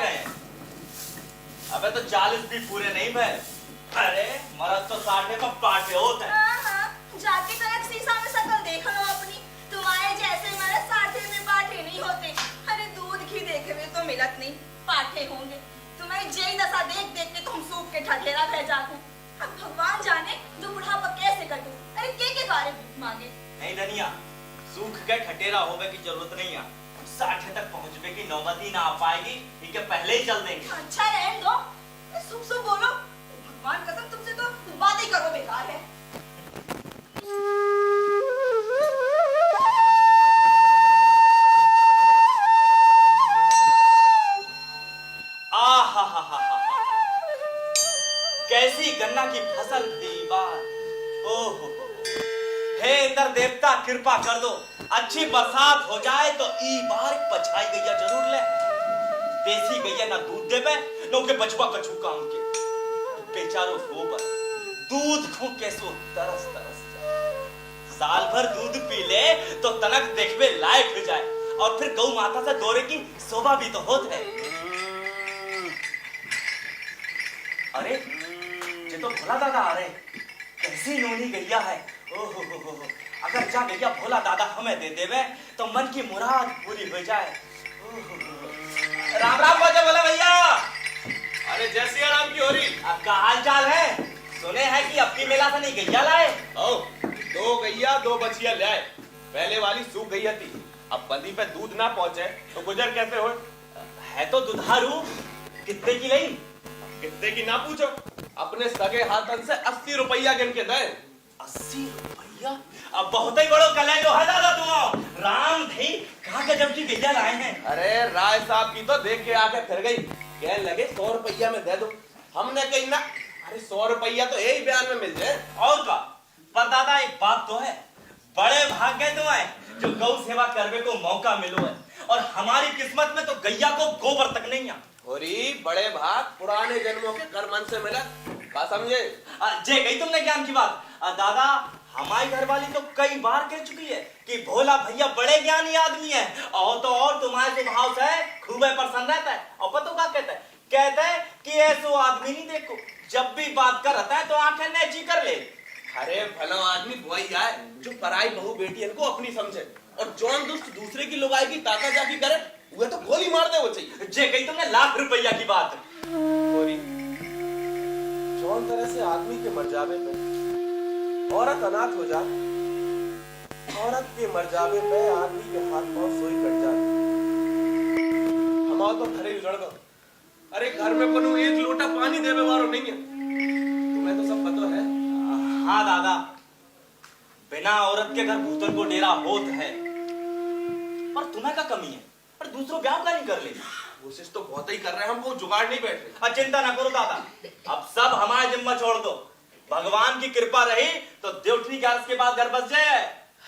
रहे हैं? अबे तो 40 भी पूरे नहीं भय। अरे मरद तो 60 पर पाटे होते हैं। जाके कनक शीशा में शक्ल देख लो अपनी। तुम्हारे जैसे मरद 60 में पाटे नहीं होते। अरे दूध घी देखे हुए तो मिलत नहीं, पाटे होंगे। तुम्हारी जय दशा देख देख के तुम सूख के ठठेरा रह जाते। अब भगवान जाने जो बुढ़ापा कैसे कटू। अरे के बारे में मांगे नहीं धनिया, सूख के ठठेरा होवे की जरूरत नहीं है। 60 तक पहुंचने की नौबत ही ना आ पाएगी, ठीक है पहले ही चल देंगे। अच्छा रहने दो, सुख बोलो। भगवान कसम तुमसे तो बात ही करो बेकार है। कैसी गन्ना की फसल थी बात। ओहो, हे इंद्र देवता कृपा कर दो, अच्छी बरसात हो जाए तो ई बार पछाई गैया जरूर ले। देसी गैया ना दूध देवे न के बचवा कछु काम के। बेचारो गोबर दूध खो कैसो तरस तरस जाए। साल भर दूध पी ले तो तनक देखवे लायक हो जाए, और फिर गौ माता से दौरे की शोभा भी तो होत है। अरे ये तो भोला दादा आ रहे, कैसी नोनी गैया है। ओहो हो, अगर जा गैया भोला दादा हमें दे देवे तो मन की मुराद पूरी हो जाए। राम राम बोले बोला भैया। अरे जय सिया राम की होरी। आपका हाल चाल है? सुने हैं कि अब की मेला से नहीं गैया लाए। ओ, 2 गैया 2 बछिया ले आए। पहले वाली सूख गैया थी, अब बंदी पे दूध ना पहुंचे तो गुजर कैसे हो? है तो दुधारू, कितने की लाई? कितने की ना पूछो, अपने सगे हाथन से 80 रुपया गिन के दे। 80 रुपया? अब बहुत ही बड़ो कले जो है दादा तुम। राम भाई कहाँ गजब की गैया लाए हैं। अरे राय साहब की तो देख के आके फिर गई, कहने लगे 100 रुपया में दे दो। हमने कही ना, अरे 100 रुपया तो यही बयान में मिल जाए। और का पर दादा एक बात तो है, बड़े भाग्य तो है जो गौ सेवा करने को मौका मिलो है, और हमारी किस्मत में तो गैया को गोबर तक नहीं है। होरी बड़े भाग पुराने जन्मों के कर्मन से मिला, बात समझे? जे गई तुमने ज्ञान की बात। दादा हमारी घरवाली तो कई बार कह चुकी है कि भोला भैया बड़े ज्ञानी आदमी है, और तो और तुम्हारे स्वभाव से खूब प्रसन्न रहता है। और पता क्या कहता है कि ऐसो आदमी नहीं देखो, जब भी बात करता है तो आंखें नेची कर ले। अरे भला आदमी वही आए जो पराई बहू बेटी इनको अपनी समझे, और जौन दुष्ट दूसरे की लुगाई की ताका जाकी करे वह तो गोली मार दे वो चाहिए। जे कही तुमने लाख रुपया की बात। जौन तरह से आदमी के मर जावे पे औरत अनाथ हो जाए, औरत के मर जावे पे आदमी के हाथ पांव सोई कट जाए। हमारा तो घरे उजड़ गो। अरे घर में कोनो एक लोटा पानी देवे वालो नहीं है, तुम्हें तो सब पता है। हाँ दादा, बिना औरत के घर भूतन को डेरा होत है, पर तुम्हें क्या कमी है? पर दूसरों ब्याह का नहीं कर ले। कोशिश तो बहुत ही कर रहे हैं, हम कोई जुगाड़ नहीं बैठ रहे। चिंता ना करो दादा, अब सब हमारे जिम्मा छोड़ दो। भगवान की कृपा रही तो देवठी 11 के बाद घर बस जाए।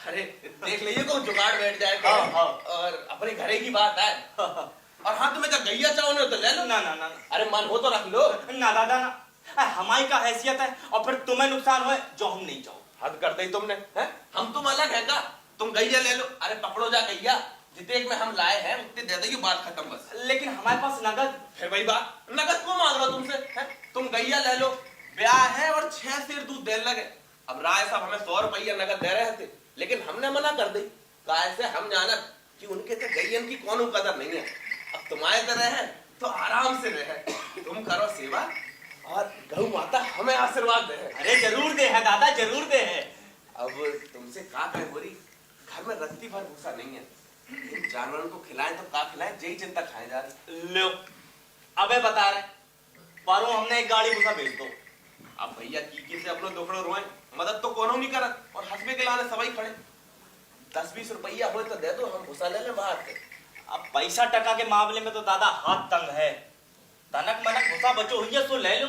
अरे देख लीजिए कोई जुगाड़ बैठ जाए। हाँ। और अपने घरे की बात है। और हाँ, तुम्हें क्या गैया चाहो तो ले लो। ना ना ना, अरे मन हो तो रख लो। ना दादा ना, हमारी का हैसियत है, और फिर तुम्हें नुकसान हो जो हम नहीं चाहो। हद करते ही तुमने हैं? हम तुम अलग है का? तुम गैया ले लो। अरे पकड़ो जा गैया, जितने में हम लाए हैं उतने दे देगी, बात खत्म बस। लेकिन हमारे पास नगद। फिर वही बात, नगद को मांग रहा तुमसे है? तुम गैया ले लो, ब्याह है और 6 सेर दूध देने लगे। अब राय साहब हमें 100 रुपया नगद दे रहे थे, लेकिन हमने मना कर दी। कैसे हम जानत कि उनके तो गैयन की कौन कदर नहीं है। अब तुम्हारे तरह है तो आराम से रहे, तुम करो सेवा और गौ माता हमें आशीर्वाद दे। अरे जरूर दे है दादा, जरूर दे है। अब तुमसे का कहे बोरी, घर में रत्ती भर भूसा नहीं है, इन जानवरों को खिलाएं तो का खिलाएं, यही चिंता खाए जा रही। लो अबे बता रहे पारो, हमने एक गाड़ी भूसा भेज दो। अब भैया की से अपनो दुखड़ो रोए, मदद तो कोनो नहीं करत, और हंसबे के लाने सभी खड़े। 10-20 रुपया हो तो दे दो, हम भूसा ले ले बाहर से। अब पैसा टका के मामले में तो दादा हाथ तंग है। तनक मनक भूसा बचो हुई है तो ले लो।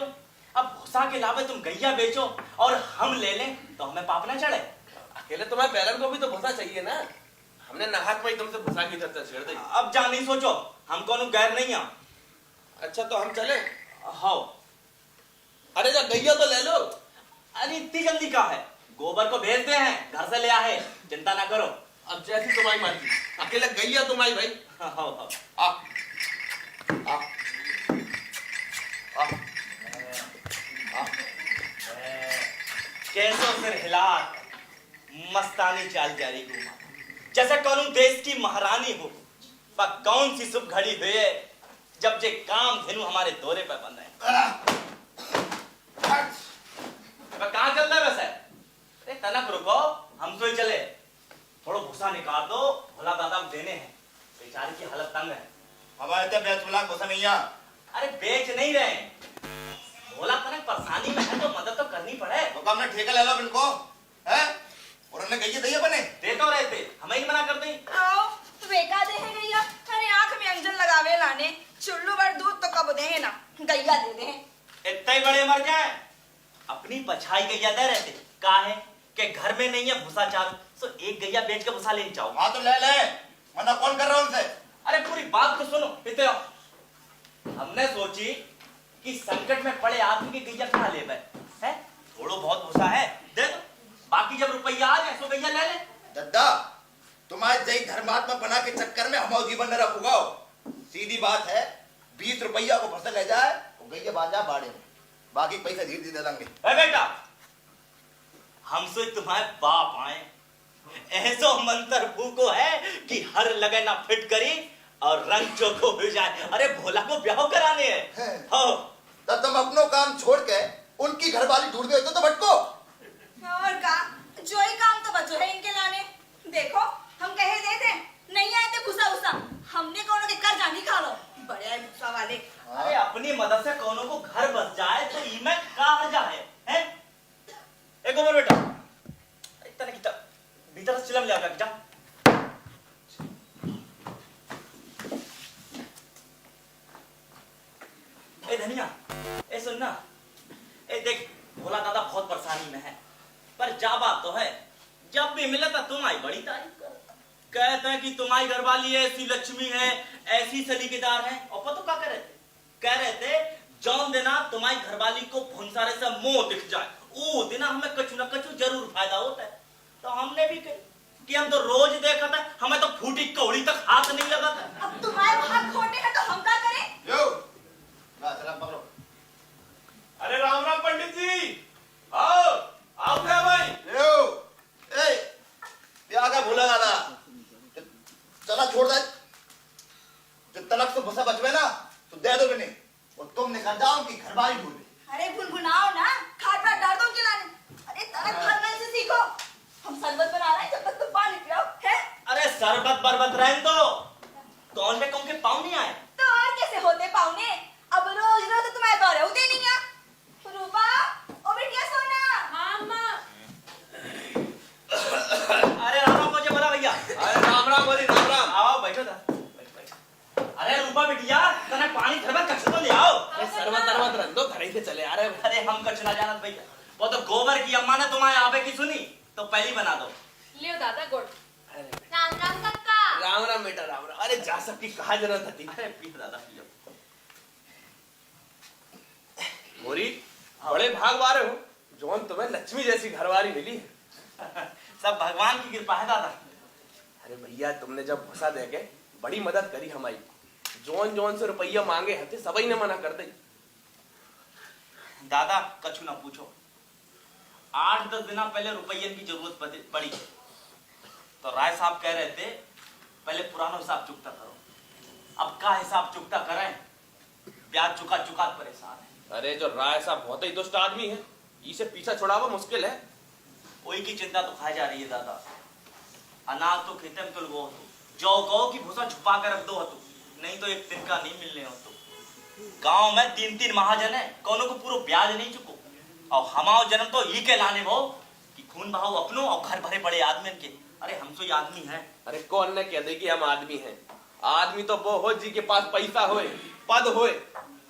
अब भूसा के अलावा तुम गैया बेचो और हम ले लें तो हमें पाप ना चढ़े। अकेले तुम्हारे बैलन को भी तो भूसा चाहिए ना। हमने नहाक में तुमसे भूसा की चर्चा छेड़ दी। अब जा नहीं सोचो, हम कोनो गैर नहीं है। अच्छा तो हम चले? हाँ। अरे जा गैया तो ले लो। अरे इतनी जल्दी का है, गोबर को भेजते हैं, घर से ले आए, चिंता ना करो। अब जैसी तुम्हारी मर्जी, अकेले गैया तुम्हारी भाई। हाँ हाँ आ सिर हिला मस्तानी चाल जारी घूमा जैसे कौन देश की महारानी हो। पर कौन सी शुभ घड़ी हुई है जब जे काम धेनु हमारे दौरे पर बंद है। कहाँ चल रहा है वैसे? अरे तनक रुको, हम तो ही चले। थोड़ा भूसा निकाल दो, भोला दादा को देने हैं, बेचारी की हालत तंग है। हमारे तो बेच बुला भूसा नहीं है। अरे बेच नहीं रहे, भोला तनक परेशानी में है तो मदद तो करनी पड़े। तो कम ने ठेका ले लो इनको, हैं? और उन्हें कहिए दे बने। दे तो रहे थे, हमें ही मना कर दी। आओ बेका दे है गैया, अरे आंख में अंजन लगावे लाने, चुल्लू भर दूध तो कब देंगे ना, गैया दे दे। इतने ही बड़े मर जाए, अपनी पछाई गैया दे रहते। कहा है कि घर में नहीं है भूसा चालू, तो एक गैया बेच के भूसा लेने चाहो। हाँ तो ले ले, मना कौन कर रहा है उनसे? अरे पूरी बात तो सुनो। इतने हमने सोची कि संकट में पड़े आदमी की गैया कहाँ ले बैठे हैं? थोड़ो बहुत भूसा है दे दो, बाकी जब रुपया आ जाए तो गैया ले ले। दद्दा, तुम्हारे जय धर्मात्मा बना के चक्कर में हमारा जीवन न रखूंगा। सीधी बात है, 20 रुपया को फसल ले जाए तो गैया बाजा बाड़े में, बाकी पैसा धीरे धीरे दे देंगे। बेटा, हमसे तुम्हारे बाप आए, ऐसो मंत्र फूको है कि हर लगे ना फिट करी और रंग चोखो हो जाए। अरे भोला को ब्याह कराने हैं। हो तब तुम अपनो काम छोड़ के उनकी घरवाली ढूंढ गए तो भटको। और का जो ही काम तो बचो है इनके लाने। देखो हम कहे दे दे, नहीं आए थे भूसा भूसा, हमने कौनों के कर्जा नहीं खा लो, बड़े आए भूसा वाले। अरे अपनी मदद से कौनों को घर बस जाए तो इमे कहा जाए हैं? एक उम्र बेटा, इतना कितना भीतर से चिलम ले आकर जा। ए धनिया, ए सुनना, ए देख भोला दादा बहुत परेशानी में है, पर जा बात तो है, जब भी मिले तो तुम्हारी बड़ी तारीफ कर, कहते हैं कि तुम्हारी घरवाली ऐसी लक्ष्मी है, ऐसी सलीकेदार है। और पता क्या कह रहे थे जौन देना तुम्हारी घरवाली को भुनसारे से मुंह दिख जाए, वो देना हमें कछु न कछु जरूर फायदा होता है। तो हमने भी कही कि हम तो रोज देखा था, हमें तो फूटी कौड़ी तक हाथ नहीं लगा था। अब तुम्हारे भाग खोटे हैं तो हम क्या करें? यो, ला सलाम पकड़ो। अरे राम राम पंडित जी, आओ आओ क्या भाई। यो, ए, क्या का भूला गाना? चला छोड़ दे, जब तलक तो भूसा बचवे ना तो दे दो नहीं, और तुम निकल जाओ कि घरवाली ढूंढे। अरे गुनगुनाओ ना, खाटरा डाल दो उनके लाने। अरे तलक खानदान से सीखो, हम शरबत बना रहे हैं जब तक तुम पानी पिलाओ है। अरे शरबत बरबत रहने दो, कौन पे कौन के पाँव नहीं आए तो और कैसे होते पाउने? अब रोज रोज तो तुम्हारे दौरे होते नहीं है। रूपा, ओ बिटिया सोना। हाँ माँ। अरे राम राम मुझे बोला भैया। अरे राम राम बोली, राम राम। आओ बैठो था, बैठो। अरे रूपा बिटिया, तने पानी थरबत कच्छ तो ले आओ। अरे सरबत तरबत रख दो, घर ही से चले आ रहे हैं। अरे हम कच्छ ना जानत भैया, वो तो गोबर की अम्मा ने तुम्हारे आवे की सुनी तो पहली बना दो। लियो दादा गुड़। अरे राम राम कक्का। राम राम बेटा, राम राम। अरे जा सबकी कहा जरूरत थी। अरे पी दादा पियो। मोरी, बड़े भाग वाले हो, जौन तुम्हें लक्ष्मी जैसी घरवाली मिली है। सब भगवान की कृपा है दादा। अरे भैया, तुमने जब भूसा दे के बड़ी मदद करी हमारी, जौन जौन से रुपया मांगे हथे सबई ने मना कर दी। दादा कछु ना पूछो, 8-10 दिन पहले रुपये की जरूरत पड़ी तो राय साहब कह रहे थे पहले पुराना हिसाब चुकता करो। अब का हिसाब चुकता करें, ब्याज चुका चुका परेशान है। अरे जो राय साहब बहुत ही दुष्ट आदमी है, इसे पीछा छुड़ावा मुश्किल है। वही की चिंता तो खाई जा रही है दादा। अनाज तो खेते में तुलगो हो, जो कहो कि भूसा छुपा कर रख दो हो, नहीं तो एक दिन का नहीं मिलने हो। तो गांव में 3-3 महाजन है, कौनों को पूरा ब्याज नहीं चुको, और हमाओ जन्म तो ही के लाने वो कि खून बहाओ अपनों और घर भरे बड़े आदमी के। अरे हम तो ये आदमी हैं। अरे कौन ने कह दे कि हम आदमी हैं? आदमी तो वो हो जी के पास पैसा होए, पद होए।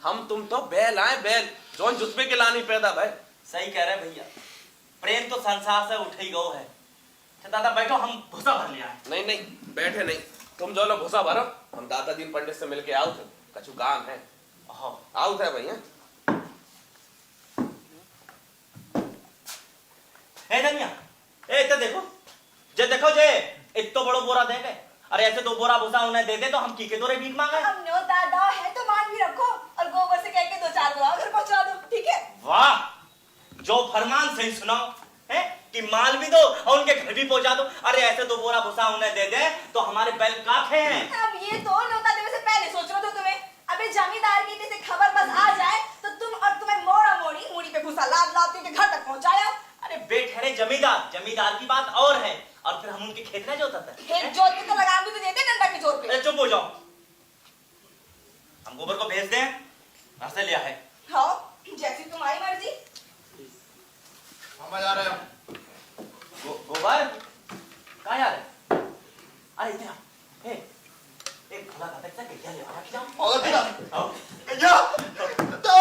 हम तुम तो बैल आए, बैल जौन जुस्बे के लानी पैदा भाई। सही कह रहे भैया, प्रेम तो संसार से उठ ही गो है। तो दादा बैठो, हम भूसा भर ले आए। नहीं नहीं, बैठे नहीं, तुम जो लो भूसा भरो। हम दादा दीन पंडित से मिलके आओ थे, कछु काम है। आओ थे भैया। ए धनिया, ए इधर देखो, जे देखो जे इतो बड़ो बोरा दे गए। अरे ऐसे 2 बोरा भूसा उन्हें दे दे तो हम की के दोरे भीख मांगे। हम नो दादा है तो मान भी रखो, और गोबर से कह के 2-4 बोरा घर पहुंचा दो, ठीक है? वाह, जो फरमान सही सुनाओ है कि कि माल भी दो और उनके घर भी पहुंचा दो। अरे ऐसे 2 बोरा भूसा उन्हें दे दे तो हमारे बैल काखे हैं। अब ये तो न्योता देने से पहले सोच रहा था तुम्हें। अबे जमींदार की से खबर बस आ जाए तो तुम और तुम्हें मोड़ा मोड़ी मूड़ी पे भूसा लाद लाद के घर तक पहुंचाया। अरे बेठहरे जमींदार की बात और है, और फिर हम उनके खेत में जोतते हैं। खेत जोत के तो लगाम भी तो देते डंडा के जोर पे। अरे चुप हो जाओ, हम गोबर को भेज दें, घर से लिया है। हाँ, जैसी तुम्हारी मर्जी। हम जा रहे हैं। गोबर कहाँ जा रहे? अरे इधर हे, एक भला दादा क्या गैया ले आया क्या? और क्या? आओ। गैया तो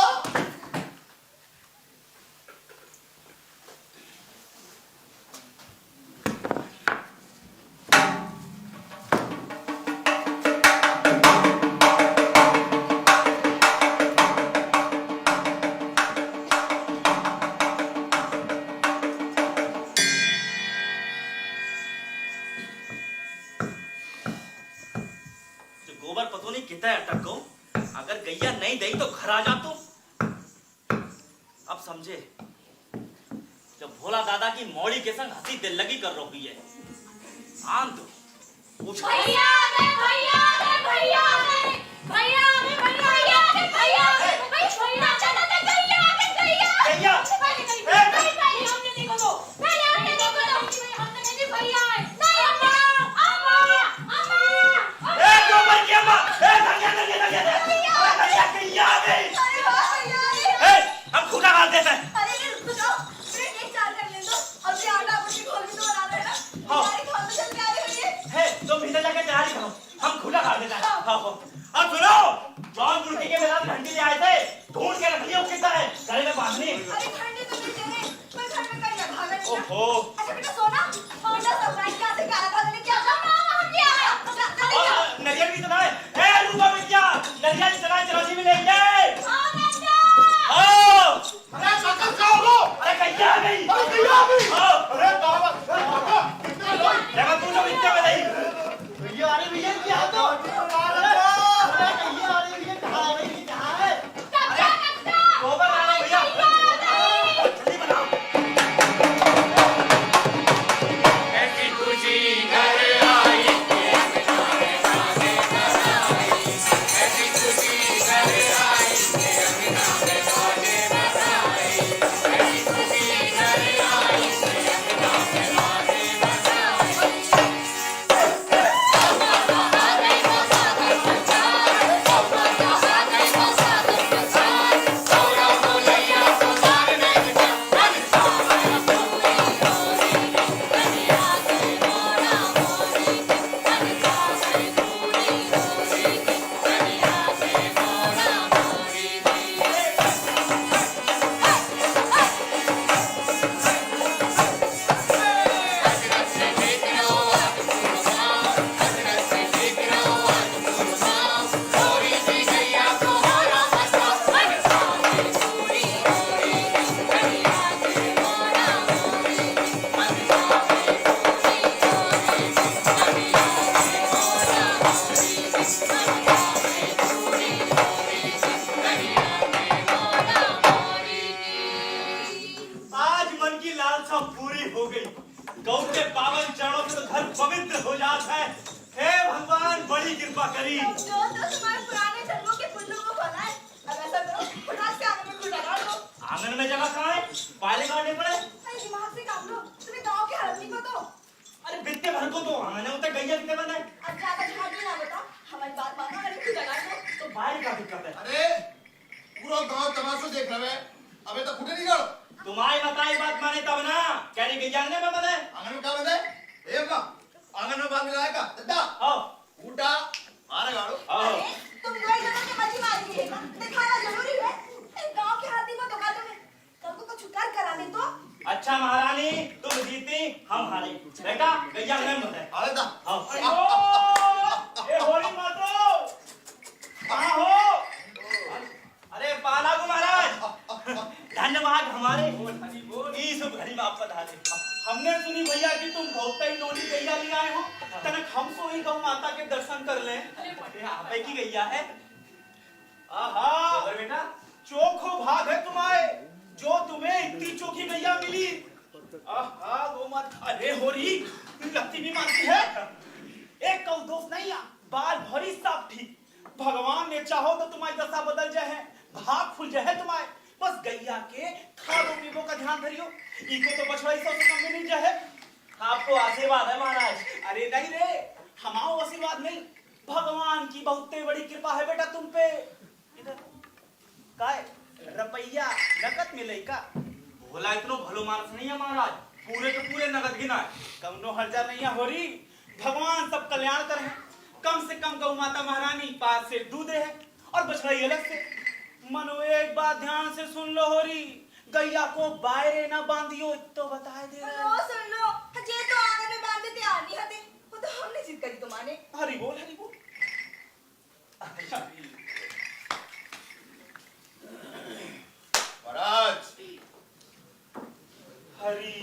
गोबर पतो नहीं कितना अटक गो, अगर गैया नहीं दई तो घर आ जा तू। अब समझे जब भोला दादा की मौड़ी के संग हंसी दिल लगी कर रही है। आन दो पूछ भैया आ गए, भैया आ गए, भैया आ गए, भैया आ गए, भैया आ गए, भैया आ गए, भैया चलो तो भैया आ गए, गैया पहले हमने देखो तो पहले हमने देखो तो हमने नहीं भैया आए नहीं अम्मा ए गोबर की अम्मा, ए गैया आ गई। अरे वाह भैया, अरे ए हम खूंटा काट देते हैं। अरे ये रुक जाओ, ब्रेक एक चार कर ले दो और फिर आटा अपनी खोल भी तो बना देना। हाँ। हमारे घर में चल के आ रही है। हे तुम भीतर जाके तैयारी करो, हम खूंटा काट देते हैं। हाँ और सुनो, जॉन बुर्की के मेरा घंटी ले आए थे, ढूंढ के रख लियो किधर है, गले में बांधनी। अरे घंटे तो नहीं दे रहे, कोई घर में कहीं रखा है नहीं। ओहो अच्छा बेटा सोना, होंडा सरप्राइज क्या से क्या रखा लेने क्या जाओ ना हम क्या आया। और नरियल भी तो ना है। ए रूपा बिटिया, नरियल चला चरौसी में लेंगे। हां बेटा आओ। अरे सकल का हो। अरे गैया आ गई। अरे गैया आ गई। आओ। अरे बाबा, कितने लोग? देखो तू जो इतने में नहीं। भैया आ रही, भैया क्या तो? अरे भैया आ रही, भैया कहाँ आ रही, कहाँ है? गोबर ला लो भैया। जल्दी बनाओ। ऐसी खुशी घर आई ऐसी खुशी घर आई अंगना में बाजे बजाए ऐसी खुशी घर आई अंगना में बाजे बजाए सौरा बोलैया सुधार नहीं आज मन की लालसा पूरी हो गई। गौ के पावन चरणों से तो घर पवित्र हो जाता है। हे भगवान बड़ी कृपा करी। जो तुम्हारे पुराने जन्मों के पुण्यों को बनाए। अब ऐसा करो, फटाक से आंगन में खुला डाल दो। आंगन में जगह कहाँ है? पाले काटने पड़े। अरे दिमाग से काम लो, तुम्हें गांव के हालत नहीं पता। अरे बित्ते भर को तो आंगन में तो गैया कितने बंद है। अब ज्यादा झाड़ू ना बता, हमारी बात मानो, अरे खुला डाल दो। तो बाहर का दिक्कत है। अरे पूरा गांव तमाशा देख रहे हैं, अबे तो फुटे नहीं गड़। तुम्हारी बताई बात माने तब ना। कह रही गैया आंगन में बंद है। आंगन में क्या बंद है? ए अम्मा, आंगन में बांध लाया का दद्दा आओ उठा मारे गाड़ो। आओ। अरे तुम दवाई दवा के मर्जी मार रही है, दिखाना जरूरी है। गांव के हाथी को धोखा तुम्हें सबको तो छुटकार करा दे तो। अच्छा महारानी, तुम जीती हम हारे। बेटा गैया आंगन में बंद है। अरे दा आओ। ए होली मातो कहाँ हो? अरे पालागु महाराज, धन्यवाद हमारे इस घड़ी में आप पधारे। हमने सुनी भैया कि तुम बहुत ही नोनी गैया ले आए हो, तनक हम सोई गौ माता के दर्शन कर ले। आप की गैया है। आहा बेटा, चोखो भाग है तुम्हारे जो तुम्हें इतनी चोखी गैया मिली। आहा अरे होरी लगती भी मानती है। एक कौ दोस्त नहीं आ, बाल भरी सब ठीक। भगवान ने चाहो तो तुम्हारी दशा बदल जाए, भाग खुल जाए तुम्हारे। बस गैया के खादो पीबो का ध्यान धरियो, इको तो बछड़ा ही सबसे कम में नहीं जाए। आपको आशीर्वाद है महाराज। अरे नहीं रे, हमारो आशीर्वाद नहीं, भगवान की बहुत बड़ी कृपा है बेटा तुम पे। इधर काय रुपया नकद मिले का? भोला इतनो भलो मानस नहीं है महाराज, पूरे के पूरे नगद गिना है। कमनो हर्जा नहीं है होरी, भगवान सब कल्याण कर है। कम से कम गौ माता महारानी पास से दूध है और बछड़ाई अलग से। मनो एक बात ध्यान से सुन लो होरी, गैया को बायरे ना बांधियो तो बताए दे। लो सुन लो, जे तो आंगन में बांधे तैयार नहीं हते, वो तो हमने जिद करी तुम्हारे। हरी बोल हरी बोल। महाराज हरी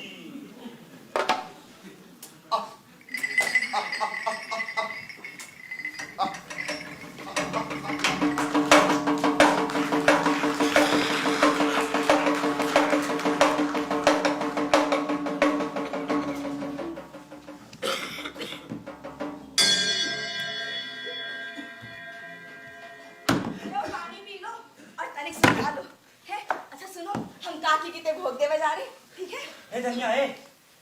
लो पानी पी लो और तनिक से खा लो। है अच्छा सुनो, हम काकी किते भोग देवे जा रहे, ठीक है? ए धनिया ए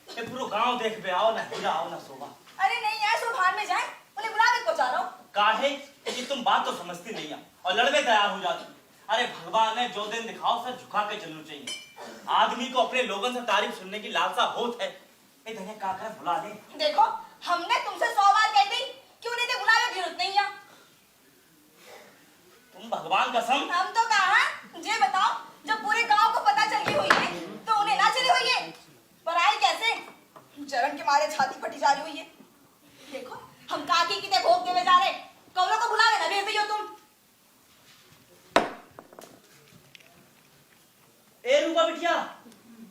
पूरा गांव देख बे, आओ ना हीरा आओ ना शोभा। अरे नहीं यार, सो भान में जाए, उन्हें बुला के जा रहा हूँ। काहे कि तुम बात तो समझती नहीं है और लड़ने तैयार हो जाती। अरे भगवान ने जो दिन दिखाओ सर झुका के चलना चाहिए। आदमी को अपने लोगों से तारीफ सुनने की लालसा होत है। ए धनिया का कर बुला ले। देखो हमने तुमसे 100 बार कह दी कि उन्हें ते बुलावे की जरूरत नहीं है। तुम भगवान कसम। हम तो कहा, ये बताओ जब पूरे गांव को पता चल गई हुई है तो उन्हें ना चली हुई है, पर आई कैसे? जलन के मारे छाती फटी जा रही हुई है। देखो हम काकी किते भोग देवे जा रहे, कौनों को बुलावे ना भेज दियो तुम। ए रूपा बिटिया,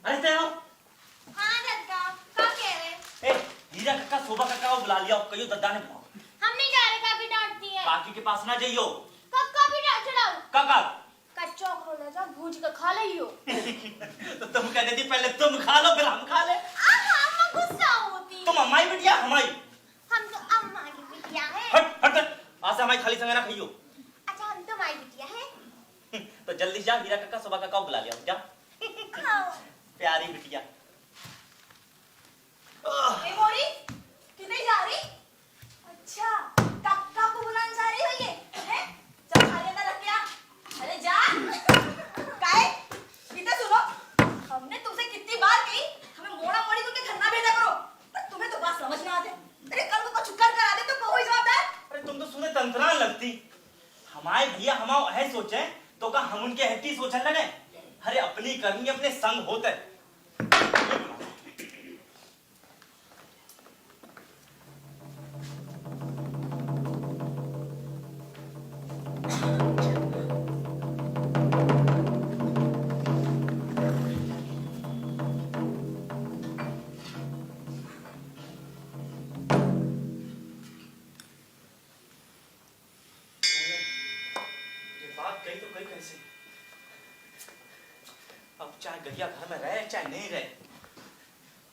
अरे ते आओ। हाँ दद्दा, का कह रहे? ए हीरा कक्का शोभा कक्का को बुला लिया, कहियो दद्दा ने बुलाओ। हम नहीं जा रहे, काफी डांटती है। काकी के पास ना जाइयो। कक्का भी डांट चढ़ाओ। काका कच्चा खोला जा भूज के खा लियो। तो तुम कहते थी पहले तुम खा लो फिर हम खा ले। अम्मा गुस्सा होती। तुम अम्माई बिटिया हमाई। हम तो अम्मा की बिटिया है। हट हट हट। आज से हमारी थाली संग ना खाइयो। अच्छा हम तो माई बिटिया है। तो जल्दी जा हीरा कक्का शोभा कक्का को बुला लिया जा। हाँ। प्यारी बिटिया। ए मोरी किते जा रही? अच्छा कक्का को बुलाने जा रही हो ये हैं? चल खा लेना रख लिया। अरे जा। काहे? किते सुनो, हमने तुमसे कितनी बार कही हमें मोड़ा मोड़ी करके घर ना भेजा करो, पर तुम्हें तो बात समझ ना आते। अरे कल को चुक्कर करा दे तो कोई जवाबदार? अरे तुम तो सुने तंत्रान लगती। हमारे भैया हमाओ ऐ सोचे तो का हम उनके हट्टी सोचने लगे। अरे अपनी करनी अपने संग होते। कहीं तो कहीं कैसे, अब चाहे गैया घर में रहे चाहे नहीं रहे,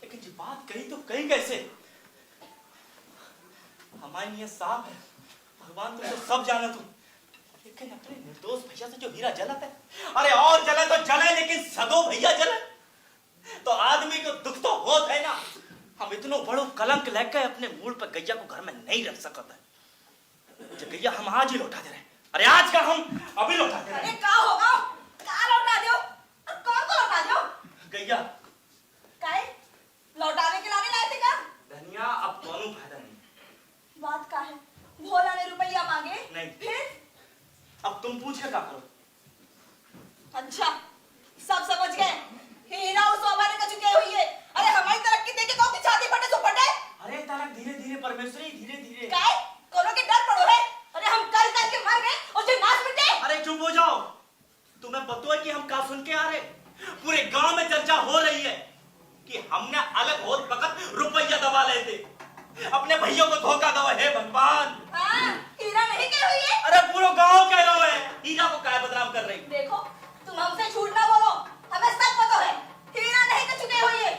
लेकिन ये बात कही तो कहीं कैसे। हमारी नीयत साफ है, भगवान तुम तो सब जाना तुम, लेकिन अपने निर्दोष भैया से जो हीरा जलता है, अरे और जले तो जले लेकिन सदो भैया जले तो आदमी को दुख तो होत है ना। हम इतनो बड़ो कलंक लेकर अपने मूल पर गैया को घर में नहीं रख सकते। जो गैया हम आज ही लौटा दे रहे हैं। अरे आज का हम अभी लौटा दे रहे अरे हैं। का होगा? का लौटा दियो? और कौन को लौटा दियो? गैया काहे? लौटाने के लाने लाए थे क्या? धनिया अब दोनों फायदा नहीं। बात का है, भोला ने रुपया मांगे नहीं। फिर अब तुम पूछ के क्या करो। अच्छा सब समझ गए। हीरा उस सोबाने का चुके हुई है। अरे हमारी तरक्की देखे कौन की छाती फटे सो फटे। अरे तारक धीरे धीरे परमेश्वरी धीरे धीरे। काहे? कोनो के डर पड़ो है। अरे हम कर कर के मर गए और जो नाच मिटे। अरे चुप हो जाओ, तुम्हें पता है कि हम क्या सुन के आ रहे। पूरे गांव में चर्चा हो रही है कि हमने अलग होत वक्त रुपया दबा ले थे, अपने भैया को धोखा दवा है भगवान। हाँ, हीरा नहीं कह हुई है। अरे पूरा गांव कह रहा है हीरा को काय बदनाम कर रही। देखो तुम हमसे झूठ ना बोलो, हमें सब पता है हीरा नहीं कह चुके हुई है।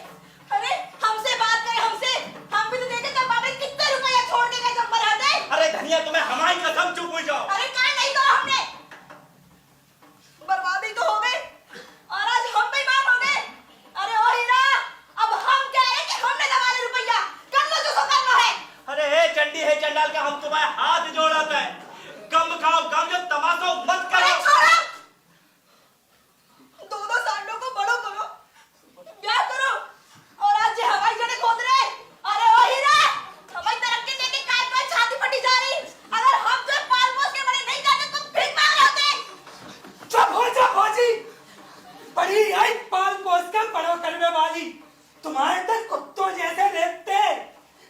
अरे हमसे बात करवे वाली, तुम्हारे तक कुत्तों जैसे रेतते,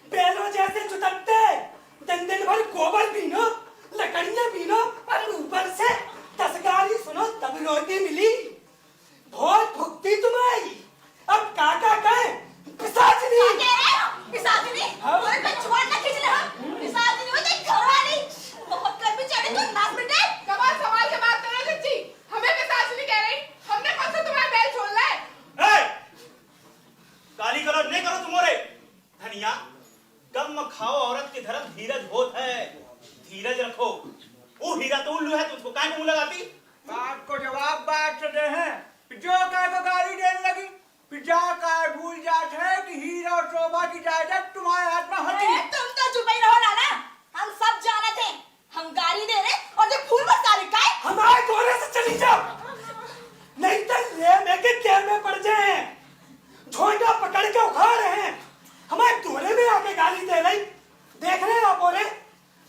बैलों जैसे चुतकते, दिन भर गोबर पीनो, लकड़ियां पीनो और ऊपर से 10 गाली सुनो तब रोटी मिली। बहुत भुगती तुम्हारी, अब काका कहे पिशाचिनी। क्या कह रहे हो? पिशाचिनी? हाँ। ओए मैं छोड़ ना खींच ले हाँ। पिशाचिनी हो तेरी घरवाली। बहुत गर्मी चढ़ी तो नाक में दे। कमाल संभाल के बात करो चच्ची, हमें पिशाचिनी कह रही, हमने कौन सा तुम्हारा बैल छोड़ना है? ए! गाली गलौज नहीं करो तुम्हारे धनिया। कम खाओ, औरत की धर्म धीरज होत है, धीरज रखो। वो हीरा तो उल्लू है, तुझको काहे को मुंह लगाती? बात को जवाब बात से दे हैं, जो काय को गाली देने लगी, पिता काय भूल जात है कि हीरा और शोभा की जायदाद तुम्हारे हाथ में होती अरे है। तुम तो चुप ही रहो लाला। हम सब जाने थे, हम गाली दे रहे और ये फूल बरसा रहे काहे? हमारे कोने से चली जाओ, नहीं तो ले में के तेल में पड़ जाए। झोंका पकड़ के उखाड़ रहे हैं, हमारे दोरे में आके गाली दे रही। देख रहे हैं आप बोले,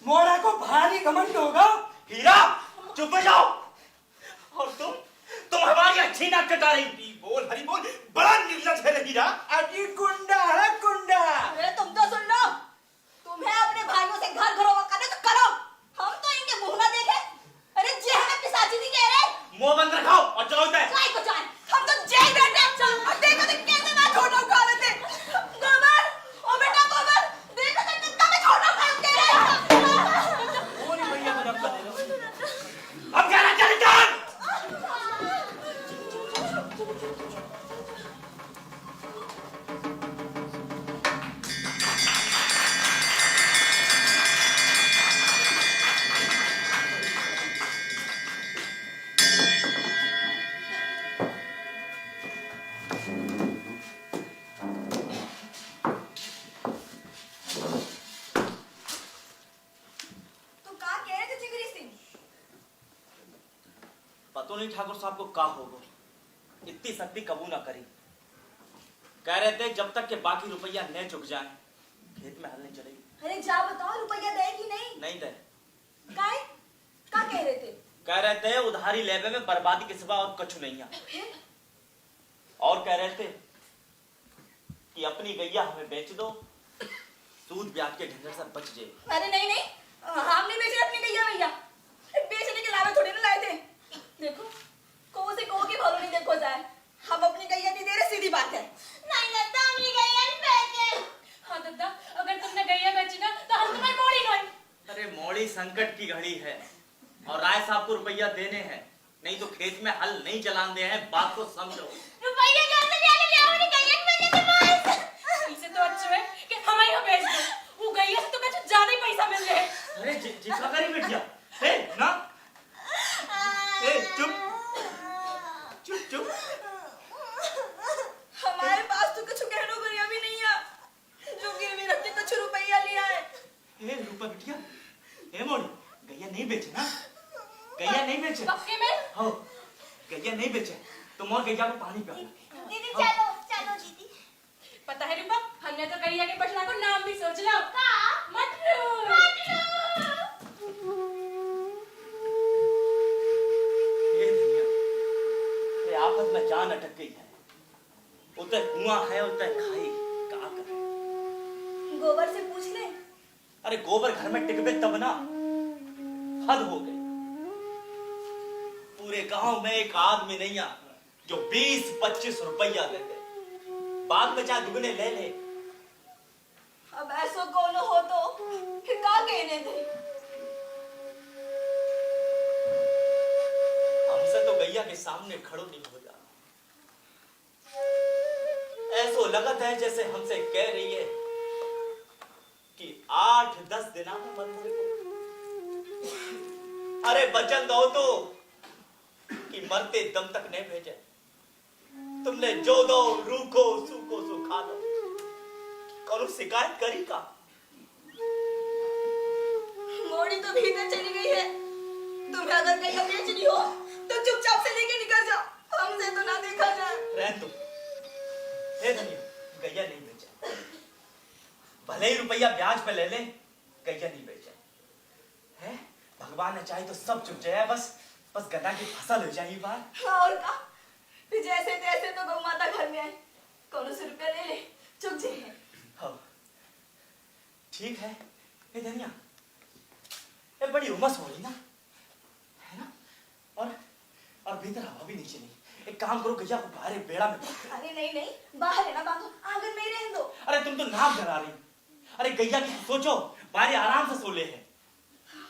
मोरा को भारी घमंड होगा। हीरा चुप हो जाओ। और तुम हमारी अच्छी नाक कटा रही थी। बोल हरी बोल, बड़ा निर्लज है रे हीरा। अजी गुंडा है गुंडा। अरे तुम तो सुन लो, तुम्हें अपने भाइयों से घर घरों करने तो करो, हम तो इनके मुंह ना देखे। अरे जे हमें पिशाचिनी कह रहे, मुंह बंद रखो और चलो इधर। जाए को जाए, हम तो जेल बैठे और देखो तो कैसे ना छोटा उठा लेते। गोबर, ओ बेटा गोबर, देखो तो कितना में छोटा उठा दे रहे। बोली भैया को धक्का दे दो। अब क्या ना चली जान। तुम कहाँ कह रहे थे जिगरी सिंह? पतो नहीं ठाकुर साहब को का हो गो, इतनी शक्ति कबू ना करी। कह रहे थे जब तक के बाकी रुपया न चुक जाए खेत में हल नहीं चलेगी। अरे जा बताओ रुपया दे कि नहीं? नहीं दे। काहे? का कह रहे थे? कह रहे थे उधारी लेवे में बर्बादी के सिवा और कुछ नहीं है। फिर? और कह रहे थे कि अपनी गैया हमें बेच दो, सूद ब्याज के ढंगर से बच जाए। अरे नहीं नहीं, हम नहीं बेच रहे अपनी गैया भैया, बेचने के लावे थोड़ी ना लाए थे। देखो को से को की भलो नहीं देखो जाए, हम अपनी गैया नहीं दे रहे, सीधी बात है। नहीं लगता हम ये गैया नहीं बेचे। हाँ दादा, अगर तुमने गैया बेची ना तो हम तुम्हारी मोड़ी नहीं। अरे मोड़ी संकट की घड़ी है और राय साहब को रुपया देने हैं, नहीं तो खेत में हल नहीं चलाने हैं। बात को समझो। रुपया कैसे जाने ले आओ, गैया के बेचने के बाद इसे तो अच्छा है कि हमें यहाँ बेच दो। वो गैया से तो कुछ ज्यादा ही पैसा मिल रहा है। अरे जिसका करी बिटिया ए ना ए चुप चुप चुप। हमारे पास तो कुछ गहनों गुड़िया भी नहीं है, जो गिरवी रख के कुछ रुपया लिया है। ए रूपा बिटिया, ए मोड़ी गैया नहीं बेचे ना, गैया नहीं बेचे। पक्के में? हो गैया नहीं बेचे, तुम और गैया को पानी पिला। दीदी चलो चलो दीदी। पता है रूपा, हमने तो गैया के बछड़ा को नाम भी सोच लो। मटरू। ये दुनिया ये आफत में जान अटक गई है। उतर कुआं है, उतर खाई का करे। गोबर से पूछ ले। अरे गोबर घर में टिकबे तब ना, हद हो गई। पूरे गांव में एक आदमी नहीं आ जो 20-25 रुपया दे दे, बाद में चाहे दुगने ले ले। अब ऐसो कौन हो तो फिर का कहने थे? हमसे तो गैया के सामने खड़ो नहीं हो जा। ऐसो लगत है जैसे हमसे कह रही है कि 8-10 दिना में मंदिर को। अरे बचन दो तो कि मरते दम तक नहीं भेजे। तुमने जो दो रूखो सूखो सुखा दो, कौन शिकायत करी का? मोड़ी तो भीतर चली गई है। तुम्हें अगर गैया बेचनी हो तो चुपचाप से लेके निकल जाओ, हमसे तो ना देखा जाए। रहन दो। हे धनिया, गैया नहीं बेचा। भले ही रुपया ब्याज पे ले ले, गैया नहीं बेचा है। भगवान ने चाहे तो सब चुप जाए, बस गन्ना की फसल हो जाए बार। और का? फिर जैसे तैसे तो गौ माता घर में आई, कौन से रुपया ले ले चुप जे है। हाँ, ठीक है। ए धनिया, ये बड़ी उमस हो रही ना, है ना? और भीतर हवा भी नहीं चली। एक काम करो, गैया को बाहर एक बेड़ा में। अरे नहीं नहीं, बाहर है ना बांधो, आंगन में ही रहने दो। अरे तुम तो नाम डरा रही। अरे गैया की सोचो, बाहर आराम से सो ले है।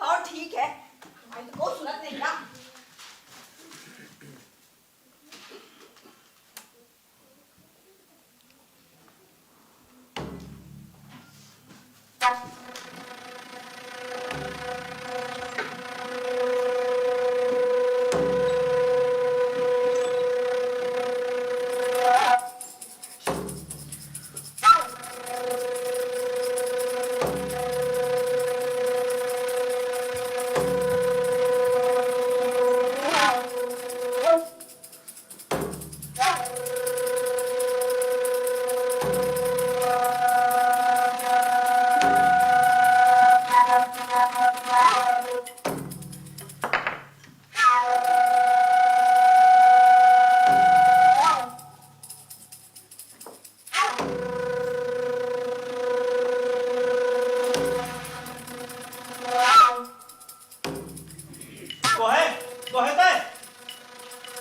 और ठीक है, तुम्हारी तो कोई सुनत नहीं ना।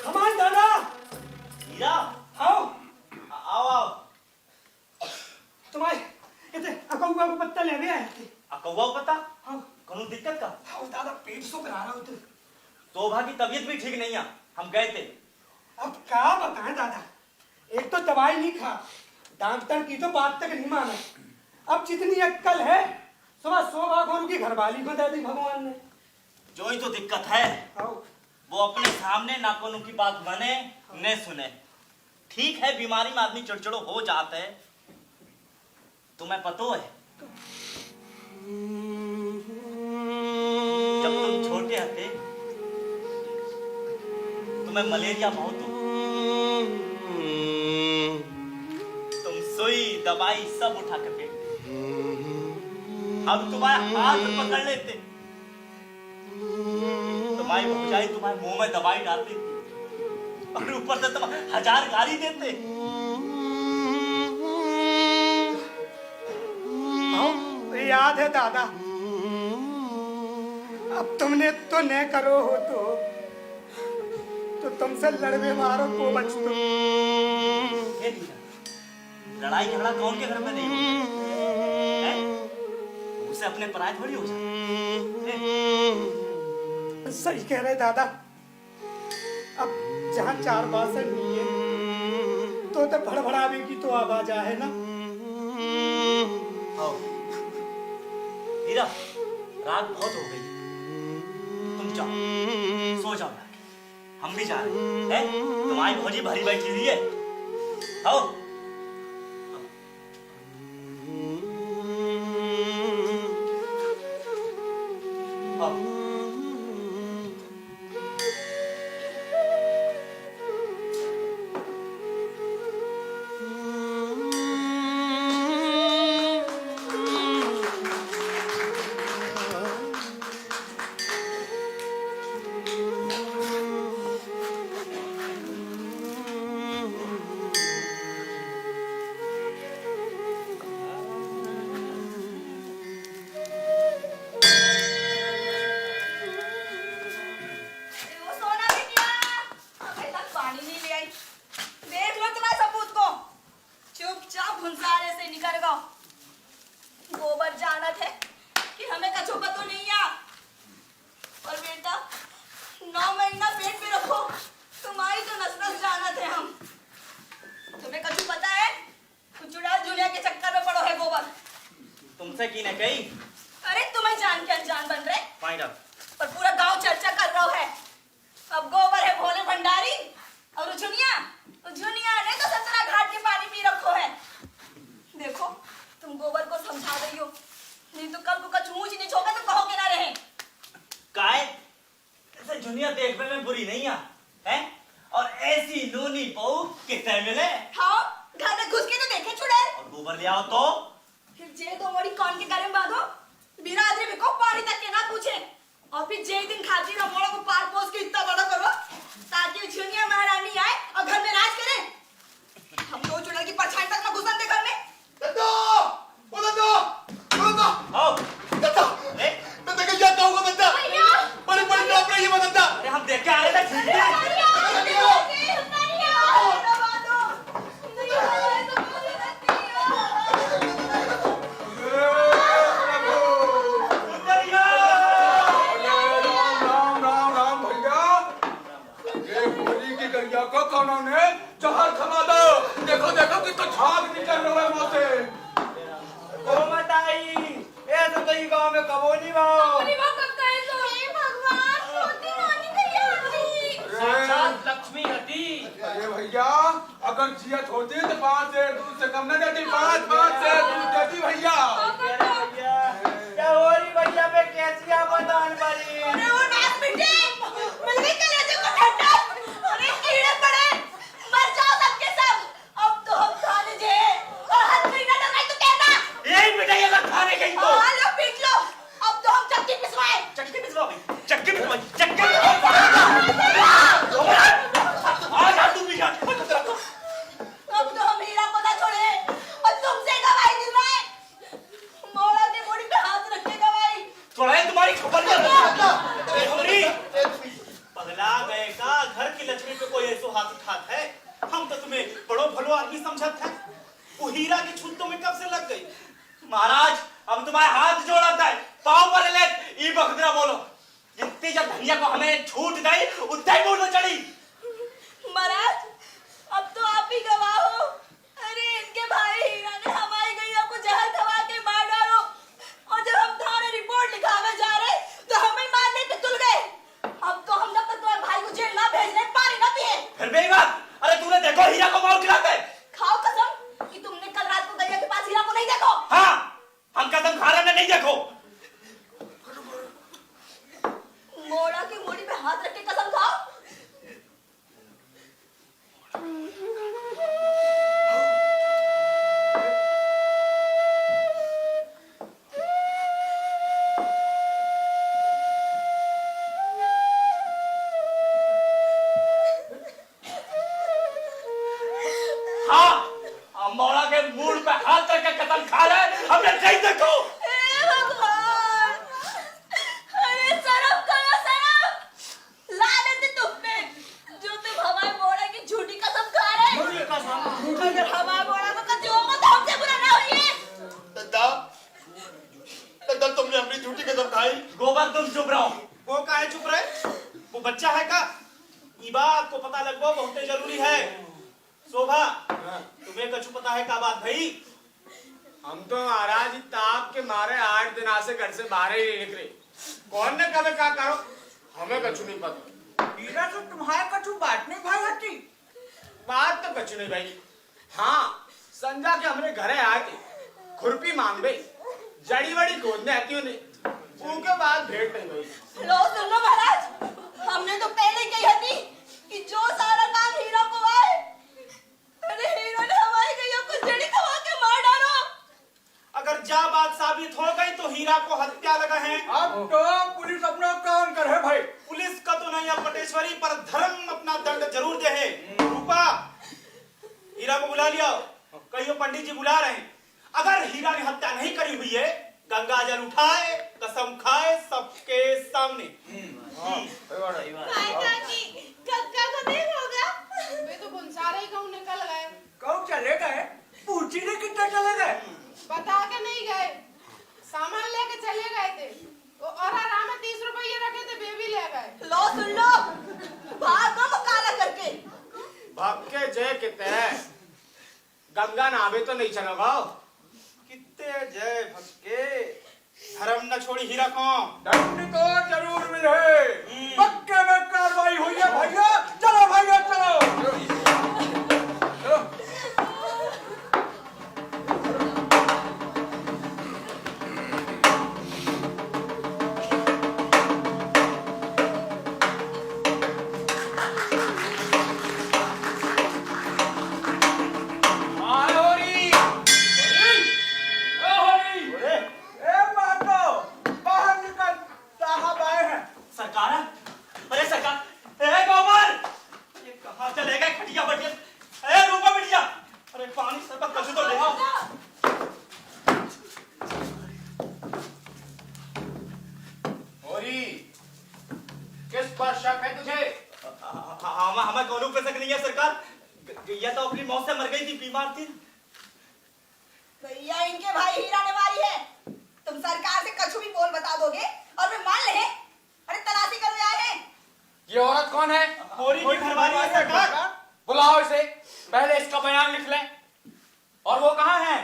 कमान दादा, हीरा, आओ। आओ आओ। तुम्हारे इतने अकौआ को पत्ता ले आए थे। कौवा पता? हाँ। कौन दिक्कत का? आओ दादा, पेट सो करा रहा हूँ तो। तोभा की तबीयत भी ठीक नहीं है, हम गए थे। अब क्या बताएं दादा, एक तो दवाई नहीं खा, डॉक्टर की तो बात तक नहीं माना। अब जितनी अक्कल है सुबह 100 भागों की घरवाली को दे दी भगवान ने। जो ही तो दिक्कत है, आओ। वो अपने सामने ना कोनो की बात माने न सुने। ठीक है, बीमारी में आदमी चिड़चिड़ो हो जाता है, तुम्हें पतो है? जब तुम छोटे थे तुम्हें मलेरिया बहुत हो, तुम सुई दवाई सब उठा के फेंकते, अब तुम्हारे हाथ पकड़ लेते, तुम्हारी भौजाई तुम्हारे मुंह में दवाई डाल देती और ऊपर से तुम 1000 गाली देते। याद है दादा, अब तुमने तो न करो हो तो तुमसे लड़वे मारो को बच तुम। लड़ाई झगड़ा कौन के घर में नहीं होता? उसे अपने पराये थोड़ी हो जाए। सही कह रहे दादा, अब जहाँ 4 बासन नहीं है तो भड़भड़ावे की तो आवाज है ना। हीरा, रात बहुत हो गई, तुम जाओ, सो जाओ, हम भी जा रहे हैं। तुम्हारी भौजी भरी बैठी हुई है। आओ। तुमसे की ने कही? अरे तुम्हें जान के अनजान बन रहे, फाइंड आउट। पर पूरा गांव चर्चा कर रहा है। अब गोबर है भोले भंडारी और झुनिया ने तो 17 घाट के पानी पी रखो है। देखो तुम गोबर को समझा रही हो, नहीं तो कल को कछ ऊंच नीच होगा तो कहोगे ना रहे। काय ऐसे झुनिया देखने में बुरी नहीं है? और ऐसी नूनी बहू कितने मिले? हाँ, घर में घुस के तो देखे चुड़ैल। और गोबर ले आओ तो फिर जे 2 मोड़ी कौन के गले में बांधो, बिरादरी में को पानी तक के ना पूछे, और फिर जे दिन खाती ना मोड़ा को पाल पोस के इतना बड़ा करो ताकि झुनिया महारानी आए और घर में राज करे। हम 2 चुड़ैल की परछाई गैया को कौनों ने जहर खवा दो। देखो देखो कितना झाग निकल रहा है मुंह से। ओ मताई ए तो कहीं गांव में कबो नहीं बाओ। अरे वो कब गए तो हे भगवान छोटी नानी गैया आई। साक्षात लक्ष्मी हटी। अरे भैया अगर जियत होती तो 5 सेर दूध से कम न देती। 5 सेर दूध देती भैया। क्या हो रही भैया पे कैसी आपदान पड़ी। अरे वो नाक मिटे मिल गई कलेजे को ठंडा। अरे कीड़े पड़े मर जाओ सबके सब। अब तो हम खा लीजिए और हर महीना डराई तो कहना यही मिठाई अगर खाने गई तो हाँ लो पीट लो। अब तो हम चक्की पिसवाए। चक्की पिसवा भाई चक्की पिसवा चक्की आज आ तू भी जा। अब तो हम हीरा को ना छोड़े और तुमसे गवाही दिलवाए। मौला की मुड़ी पे हाथ रख के गवाही। थोड़ा है तुम्हारी खबर नहीं। पगला गए का घर की लक्ष्मी पे कोई ऐसो हाथ उठाता है। हम तो तुम्हें बड़ो भलो आदमी समझत है। वो हीरा की छूत तुम्हें कब से लग गई। महाराज अब तुम्हारे हाथ जोड़ता है पाँव पर ले ई बखदरा बोलो। जितनी जब धनिया को हमें छूट गई उतना ही बोलना चढ़ी। महाराज अब तो आप ही गवाह हो। अरे इनके भाई हीरा ने हमारी गैया को जहर खवा के मार डालो और जब हम थाने रिपोर्ट लिखावे जा रहे तो हमें मारने पे तुल गए। अब तो हम जब तक तुम्हारे भाई को जेल ना भेज रहे पानी ना पिए। फिर मेरी बात अरे तूने देखो हीरा को मार गिराते। खाओ कसम कि तुमने कल रात को गैया के पास हीरा को नहीं देखो। हाँ हम कसम खा रहे नहीं देखो। मोड़ा की मुड़ी पे हाथ रख के कसम खाओ। हाँ हम मौला के मूड पे हाथ रख के कसम खा रहे हमने नहीं देखो। हे भगवान अरे शर्म करो शर्म। लानत है तुम पे जो तुम हमारे मोड़ा की झूठी कसम खा रहे। अगर हमारे मोड़ा को कभी होगा तो हमसे बुरा ना होइए। दादा तुमने अपनी झूठी कसम खाई। गोबर तुम चुप रहो। वो काहे चुप रहे। वो बच्चा है का ई बात को पता लगवा बहुत जरूरी है। शोभा तुम्हें कछु पता है का बात भाई। हम तो महाराज ताप के मारे 8 दिन से घर से बाहर ही नहीं निकले। कौन ने कभी क्या करो हमें कछु नहीं पता। हीरा तो तुम्हारे कछु बात नहीं भाई हटी। बात तो कछु नहीं भाई। हाँ संजा के हमने घरे आए थे खुरपी मांग गई जड़ी वड़ी खोदने आती उन्हें उनके बाद भेंट नहीं हुई। लो सुन लो महाराज हमने तो पहले कही थी कि जो सारा काम हीरा को आए। अरे हीरा ने हमारी गैया को जड़ी खवा के मार डालो। अगर जा बात साबित हो गई तो हीरा को हत्या लगा है। अब तो पुलिस अपना काम करे भाई। पुलिस का तो नहीं है पटेश्वरी पर धर्म अपना दंड जरूर दे है। रूपा हीरा को बुला लिया कहियो पंडित जी बुला रहे हैं। अगर हीरा ने हत्या नहीं करी हुई है गंगा जल उठाए कसम खाए सबके सामने। कक्का को देखोगा। वे तो गुंसारे ही कहूँ निकल गए। कब चले गए पूछी ने कितना चले गए। बता के नहीं गए सामान लेके चले गए थे। और आराम में 30 रुपये रखे थे वे भी ले गए। लो सुन लो भागो मुकाला करके। भक्के जय कितने गंगा नावे तो नहीं चलोगा। कितने जय भक्के धर्म न छोड़ी हीरा को। दंड तो जरूर मिले। पक्के में कार्रवाई हुई है भैया। चलो भैया चलो। सरकार अरे सरकार ए गोबर ये कहां चले गए खटिया बटिया। ए रूपा बिटिया अरे पानी सरबत कछु तो ले आओ। होरी किस पर शक है तुझे। हमें कौनों पे शक नहीं है सरकार। गैया तो अपनी मौत से मर गई थी बीमार थी। भैया इनके भाई हीरा ने मारी है। तुम सरकार से कछु भी बोल बता दोगे और वे मान ले। अरे तलाशी करने आए हैं। ये औरत कौन है? होरी की घरवाली है सरकार। बुलाओ इसे, पहले इसका बयान लिख लें। और वो कहाँ है?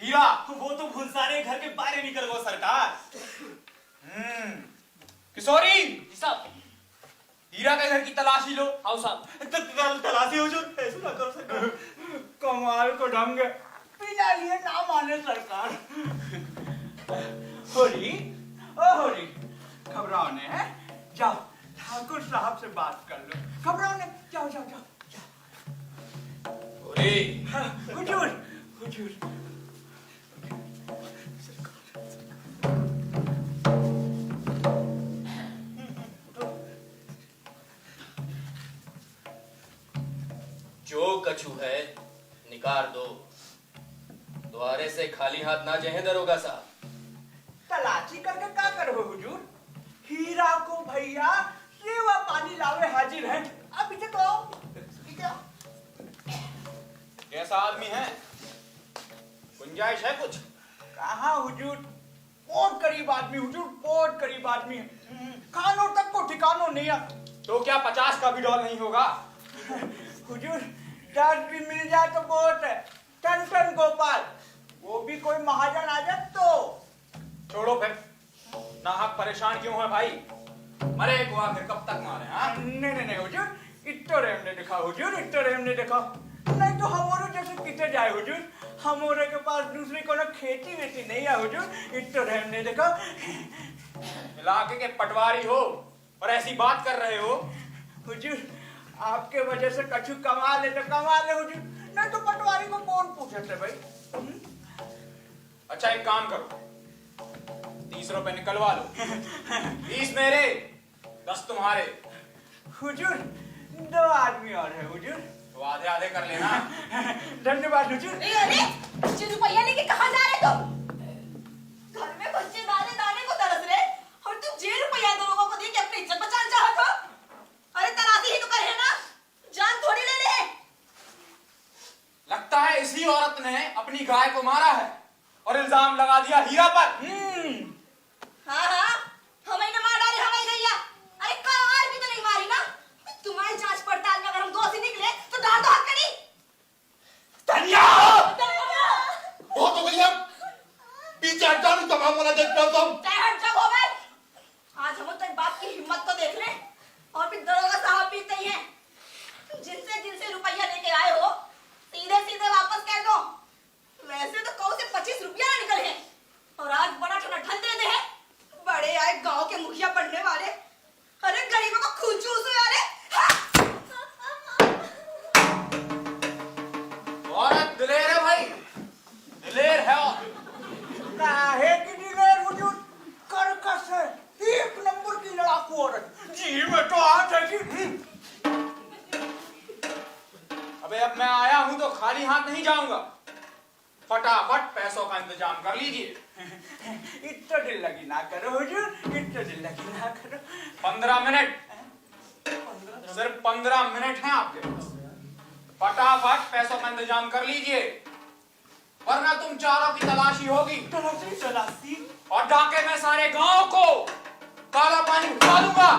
हीरा। वो तो भुलसारे घर के बाहर निकल गो सरकार। किशोरी साहब, हीरा के घर की तलाशी लो। आओ साहब। तलाशी हुजूर, ऐसा ना करो सरकार। कमाल को ढंग है, बिना लिए ना माने सरकार। होरी, ओ होरी, घबराओ ने है, जाओ ठाकुर साहब से बात कर लो। घबराओ ने, जाओ जाओ जाओ। हुजूर, हुजूर। जो कछु है निकाल दो, द्वारे से खाली हाथ ना जाए दरोगा साहब। तलाशी करके क्या करो हुजूर? हीरा को भैया सेवा पानी लावे हाजिर हैं। अब पीछे तो आओ, पीछे आओ। कैसा आदमी है? गुंजाइश है कुछ? कहाँ हुजूर, बहुत गरीब आदमी हुजूर, बहुत गरीब आदमी है। खानों तक को ठिकानों नहीं है। तो क्या 50 का भी डॉल नहीं होगा? हुजूर 10 भी मिल जाए तो बहुत है। टन टन गोपाल, वो भी कोई महाजन आ जाए तो। छोड़ो फिर, नाहक परेशान क्यों है भाई? मरे को आखिर कब तक मारे? हाँ? नहीं नहीं नहीं हुजूर, इतना रेम ने देखा हुजूर, इतना रेम ने देखा। नहीं तो हमारे जैसे कितने जाए हुजूर, हमारे के पास दूसरी कोनो खेती वेती नहीं है हुजूर, इतना रेम ने देखा। इलाके के पटवारी हो और ऐसी बात कर रहे हो? हुजूर आपके वजह से कछु कमा ले तो कमा ले हुजूर, नहीं तो पटवारी को कौन पूछे थे भाई। अच्छा एक काम करो, 30 रुपए निकलवा लो। 20 मेरे, 10 तुम्हारे। हुजूर 2 आदमी और है हुजूर। तो आधे आधे कर लेना। धन्यवाद हुजूर। अरे मुझे रुपया लेके कहाँ जा रहे तुम? घर में बच्चे दाने दाने को तरस रहे और तुम जे रुपया दरोगा को दे के अपनी इज्जत बचाना चाहत हो? अरे तलाशी ही तो कर है ना, जान थोड़ी ले ले। लगता है इसी औरत ने अपनी गाय को मारा है और इल्जाम लगा दिया हीरा पर। हाँ हाँ, हमें न मार डाले, हमें गैया। अरे कार भी तो नहीं मारी ना। तुम्हारी जांच पड़ताल में अगर हम दोषी निकले तो डाल दो हक करी। धनिया बहुत हो गई अब, पीछे हट जाओ, तमाम वाला देख पाओ तुम। चाहे हट जाओ गोबर। आज हम तो एक बात की हिम्मत तो देख ले, और फिर दरोगा साहब भी तय हैं। जिनसे जिनसे रुपया लेके आए हो सीधे सीधे वापस कर दो। वैसे तो कौ से 25 रुपया ना निकले हैं, और आज बड़ा ठन दे दे हैं। बड़े आए गांव के मुखिया बनने वाले, अरे गरीबों को खून चूस रहे। अरे औरत दिलेर है भाई, दिलेर है। और काहे की दिलेर हुजूर, करकस है, 1 नंबर की लड़ाकू औरत। जी मैं तो आज है। अबे अब मैं आया हूं तो खाली हाथ नहीं जाऊंगा। फटाफट पैसों का इंतजाम कर लीजिए। इतना दिल लगी ना करो हुजूर, इतना दिल लगी ना करो। 15 मिनट, सिर्फ 15 मिनट हैं आपके पास। फटाफट पैसों का इंतजाम कर लीजिए, वरना तुम चारों की तलाशी होगी। तलाशी तलाशी। और डाके मैं सारे गांव को काला पानी उठा दूंगा।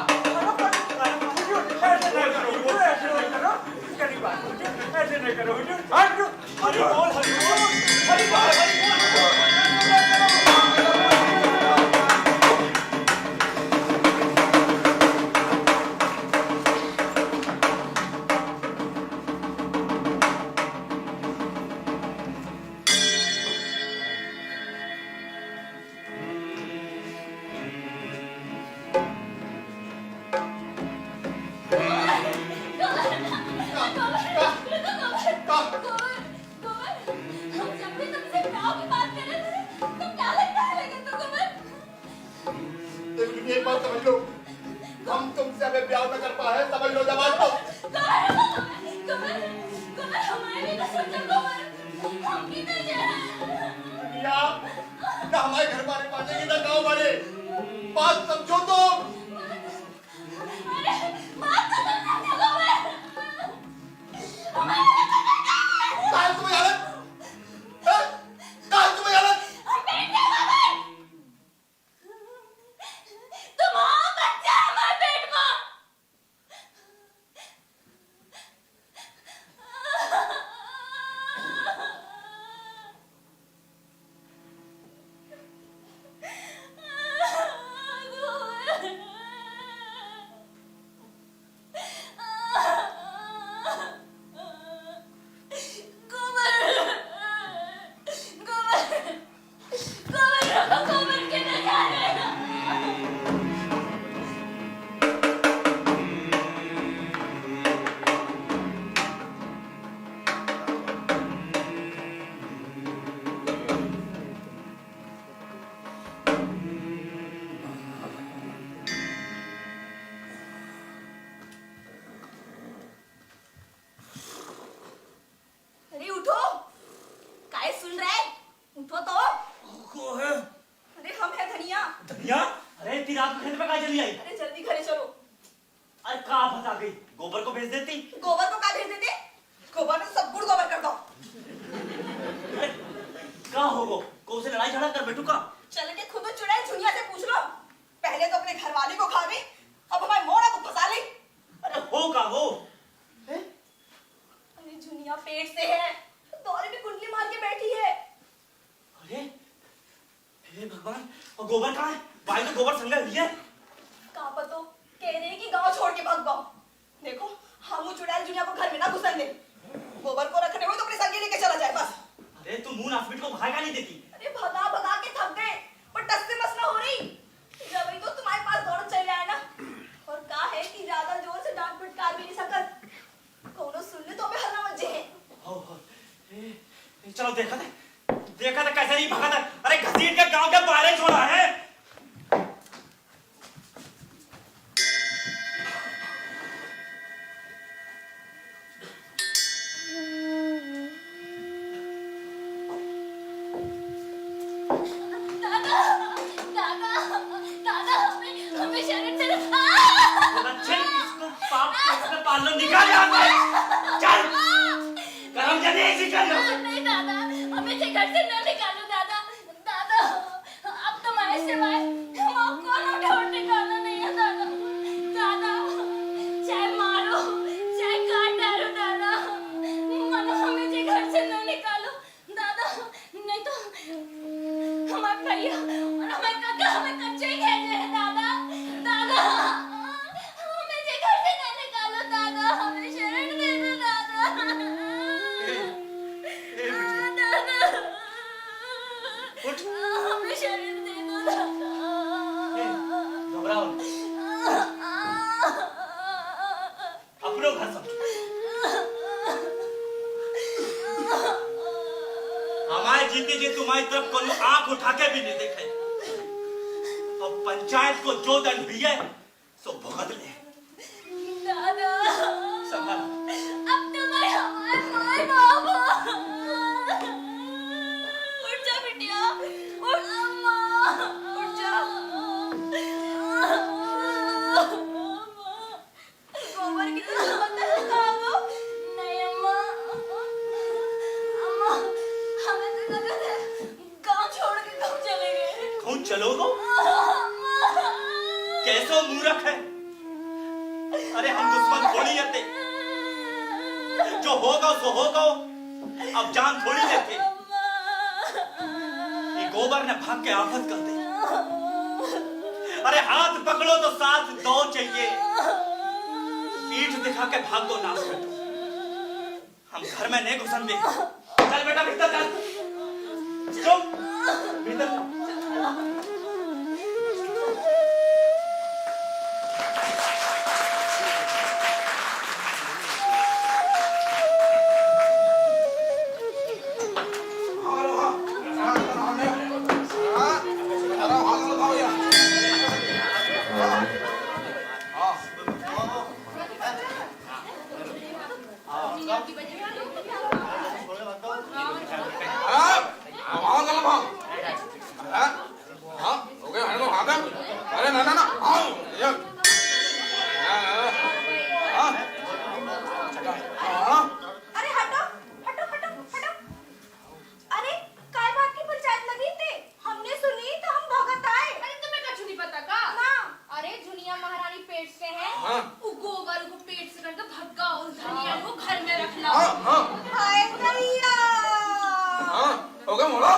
ऐसे नहीं करो हुजूर, ऐसे नहीं करो। गरीब आदमी हुजूर, ऐसे नहीं करो हुजूर। हरि बोल, हरि बोल, हरि बोल, हरि बोल। एक बात समझ लो, हम तुमसे अभी ब्याह न कर पाए, समझ लो जवाब दो। दुनिया ना हमारे घर वाले मानेंगे ना गाँव वाले, बात समझो तुम। कहाँ तुम्हें हालत? कहाँ तुम्हें हालत? तुम्हारा बच्चा हमारे पेट में। नहीं। गोबर को का भेज देते? गोबर में सब गुड़ गोबर कर दो। कहाँ होगो को उसे लड़ाई झगड़ा कर बैठू का। चल के खुद चुड़ैल झुनिया से पूछ लो। पहले तो अपने घरवाली को खा गई, अब हमारे मोड़ा को फंसा ली। अरे हो का हो अरे झुनिया पेट से है, दौरे में कुंडली मार के बैठी है। अरे हे भगवान, और गोबर कहाँ है? भाई तो गोबर संगा लिया है। कहाँ पर तो कह रहे हैं कि गांव छोड़ के भाग जाओ। देखो हम चुड़ैल झुनिया को घर में ना घुसन दे। गोबर को रखने हो तो अपने संगी लेके चला जाए बस। अरे तू मुंह नासमिट को भागा नहीं देती। अरे भगा भगा के थक गए, पर टस से मस ना हो रही। जब ही तो तुम्हारे पास दौड़ चले आए ना, और कहा है कि ज्यादा जोर से डांट फटकार भी नहीं सकत। कौनो सुन ले तो हमें हल्ला मचे है। हो चलो देखा था कैसे नहीं भागा था। अरे घसीट के गांव के बाहर छोड़ा है। हमें शरण दे। इसको पाप इसमें पाल लो, निकाल यहाँ से। चल गरम जने ऐसी कर लो। नहीं दादा, हमें से घर से न निकालो दादा। दादा अब तुम्हारे सिवाय हम कौन ढूंढ निकालना नहीं है दादा। दादा चाहे मारो चाहे काट डालो दादा, मनो हमें से घर से न निकालो दादा। नहीं तो हमारे भैया और हमारे काका हमें कच्चे ही खेल रहे हैं दादा। दादा हमें से घर से न निकालो दादा, हमें शरण दे दो दादा। उठ। हमें शरण दे दो दादा। घबराओ अपनो घर समझो। हमारे जीते जी तुम्हारी तरफ कोनो आंख उठा के भी नहीं देखे। अब पंचायत को जो दंड भी है सो भुगत ले। दादा संभाल। अब तो मैं हमारे माए बाप हो। उठ जा बिटिया, उठ अम्मा, उठ जा। गोबर की तरह मत खाओ। नहीं अम्मा, अम्मा हमें तो लगा था गांव छोड़ के कब चले गए। कौन चलो गो? कैसो मूर्ख है। अरे हम दुश्मन थोड़ी लेते, जो होगा सो होगा, अब जान थोड़ी लेते। ये गोबर ने भाग के आफत कर दी। अरे हाथ पकड़ो तो साथ दो चाहिए, पीठ दिखा के भाग दो नाश बेटो। हम घर में नहीं घुसन दे। चल बेटा भीतर चल, चुप भीतर। अरे हटो हटो हटो हटो। अरे काय बात की पंचायत लगी थी, हमने सुनी तो हम भगत आए। अरे तुम्हें कछु नहीं पता का? ना। अरे दुनिया महारानी पेट से है। हाँ। वो गोबर को पेट से कर दो भग्गा, उस धनिया को घर में रख लो। हाय भैया। हो गया मोड़ा।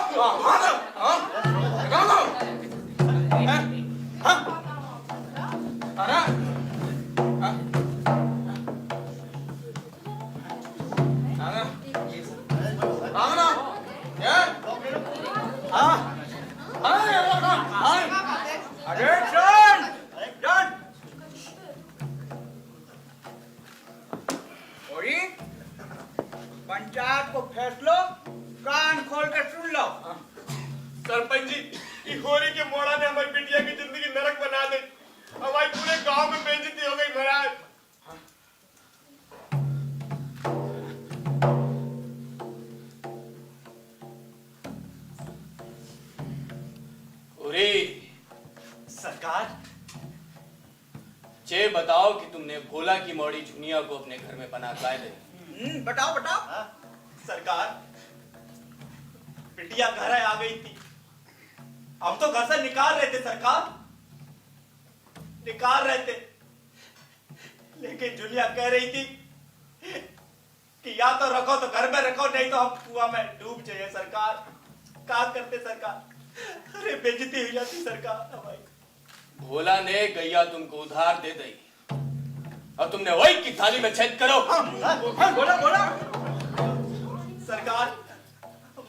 पंचायत को फैसलो कान खोल कर सुन लो। सरपंच जी, ये होरी के मोड़ा ने हमारी बिटिया की जिंदगी नरक बना दे। हमारी पूरे गांव में बेइज्जती हो गई महाराज। सरकार, ये बताओ कि तुमने तुमने भोला की मौड़ी झुनिया को अपने घर में बना लाए थे? बताओ बताओ। हाँ, सरकार बिटिया घर आ गई थी। हम तो घर से निकाल रहे थे सरकार, निकाल रहे थे, लेकिन जुलिया कह रही थी कि या तो रखो तो घर में रखो, नहीं तो हम कुआं में डूब जाइए सरकार। क्या करते सरकार? अरे बेइज्जती हो जाती सरकार हमारी। भोला ने गैया तुमको उधार दे दी और तुमने वही की थाली में छेद करो। बोला बोला। सरकार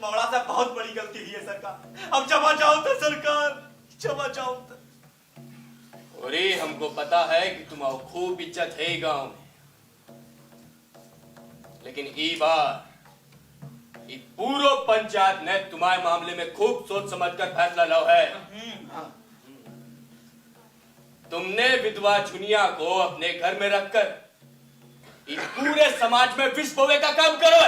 मौड़ा से बहुत बड़ी गलती हुई है सरकार, अब क्षमा चाहो तो सरकार, क्षमा चाहो तो। और हमको पता है कि तुम्हारी खूब इज्जत है गांव में, लेकिन ई बार ई पूरो पंचायत ने तुम्हारे मामले में खूब सोच समझकर फैसला लो है। तुमने विधवा झुनिया को अपने घर में रखकर इस पूरे समाज में विष बोवे का काम करो।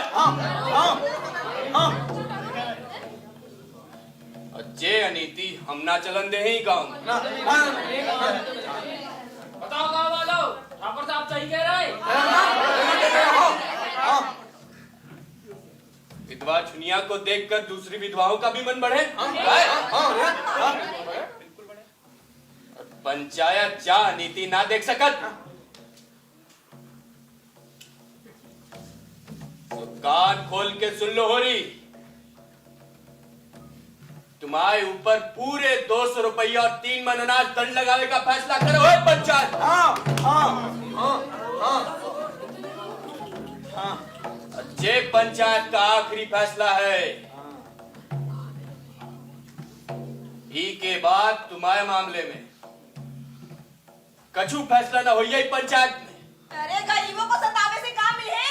और जे अनीति हम ना चलन दे ही गांव में। बताओ गाँव वालों, ठाकुर साहब सही कह रहे हैं। विधवा झुनिया को देखकर दूसरी विधवाओं का भी मन बढ़े। पंचायत जा नीति ना देख सकत तो कान खोल के सुन लो। हो रही तुम्हारे ऊपर पूरे 200 रुपया और 3 मन अनाज दंड लगाने का फैसला करो है पंचायत। जे पंचायत का आखिरी फैसला है। ई के बाद तुम्हारे मामले में कछु फैसला ना हो यही पंचायत में। अरे गरीबों को सतावे से काम मिले,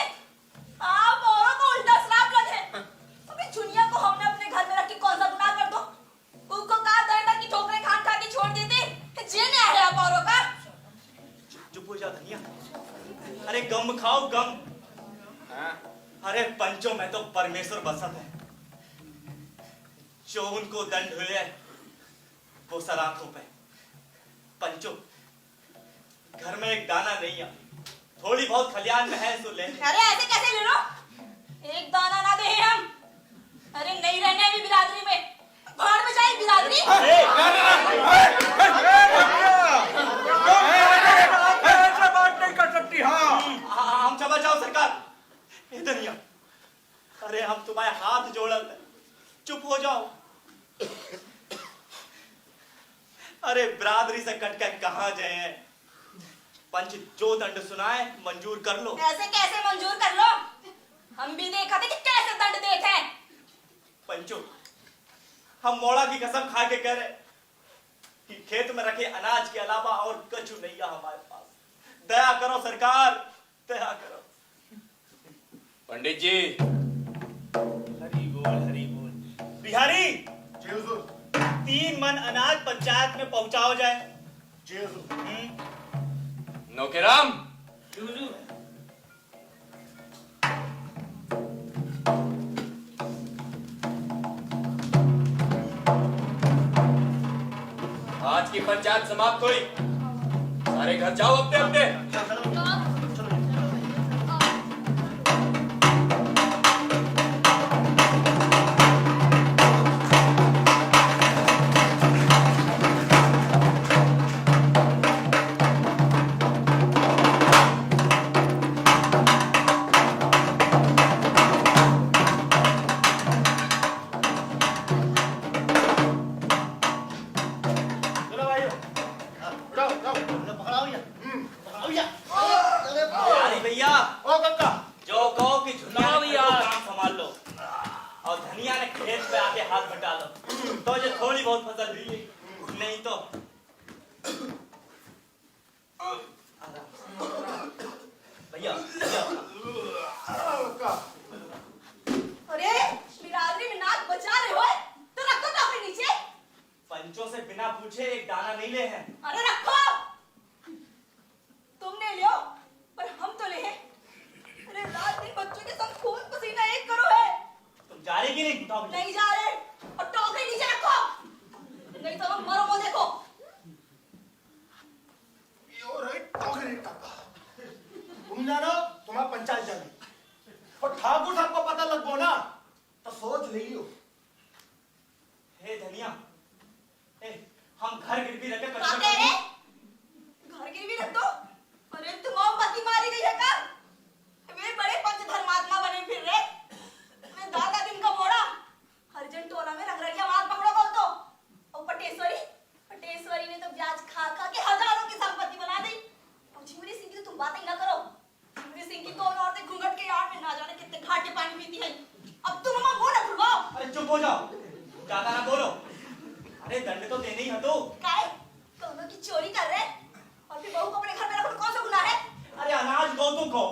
आप औरों को उल्टा श्राप लगे। अबे चुनिया को हमने अपने घर में रख के कौन सा गुनाह कर दो? उनको कहा था कि ठोकरे खान खा के छोड़ देते। जे ने है आप औरों का। चुप हो जा धनिया, अरे गम खाओ गम। अरे पंचों में तो परमेश्वर बसत है, जो उनको दंड हुए है वो सलाखों पे। पंचों घर में एक दाना नहीं है, थोड़ी बहुत खलियान में है तो ले। अरे ऐसे कैसे ले लो? एक दाना ना दे हम। अरे नहीं रहने अभी बिरादरी में, भाड़ में जाए बिरादरी। ऐसा बात नहीं कर सकती। हम क्षमा चाहो सरकार। धनिया, अरे हम तुम्हारे हाथ जोड़ल, चुप हो जाओ। अरे बिरादरी से कट कर कहाँ जाए? पंच जो दंड सुनाए मंजूर कर लो। ऐसे कैसे मंजूर कर लो? हम भी देखा थे कि कैसे दंड देते। पंचो हम मोड़ा की कसम खा के कह रहे कि खेत में रखे अनाज के अलावा और कछु नहीं है हमारे पास। दया करो सरकार, दया करो। पंडित जी। हरी बोल बिहारी। जी हुजूर। 3 मन अनाज पंचायत में पहुंचाओ जाए। जी हुजूर। नौकेराम। आज की पंचायत समाप्त हुई, सारे घर जाओ अपने अपने। नहीं जा रहे और टोकरी नीचे रखो, नहीं तो मरो वो देखो। टोकरी तुम जानो तुम्हारा पंचायत जाने और ठाकुर साहब को पता लग गो ना तो सोच लियो। हे धनिया, हम घर गिरवी रखे क्या कह रहे? घर गिरवी रख दो? अरे तुम और पति मारी गई है क्या? वे बड़े पंच धर्मात्मा बने फिर रहे। मैं दादा दिन का मोड़ा हरिजन टोला में रंगरलिया मार पकड़ो बोल तो। और पटेश्वरी ने तो ब्याज खा खा के हजारों की संपत्ति बना दी। और झिमरी सिंह की तो तुम बात ही ना करो। झिमरी सिंह की दोनों औरतें घूंघट के आड़ में ना जाने कितने घाटे पानी पीती हैं। अब तुम हमारा मुंह ना खुलवाओ। अरे चुप हो जाओ, ज्यादा ना बोलो। अरे दंड तो देने ही है तो। काय? दोनों की चोरी कर रहे और फिर बहू को अपने घर में रखना कौन सा गुनाह है? अरे अनाज गो तो गो,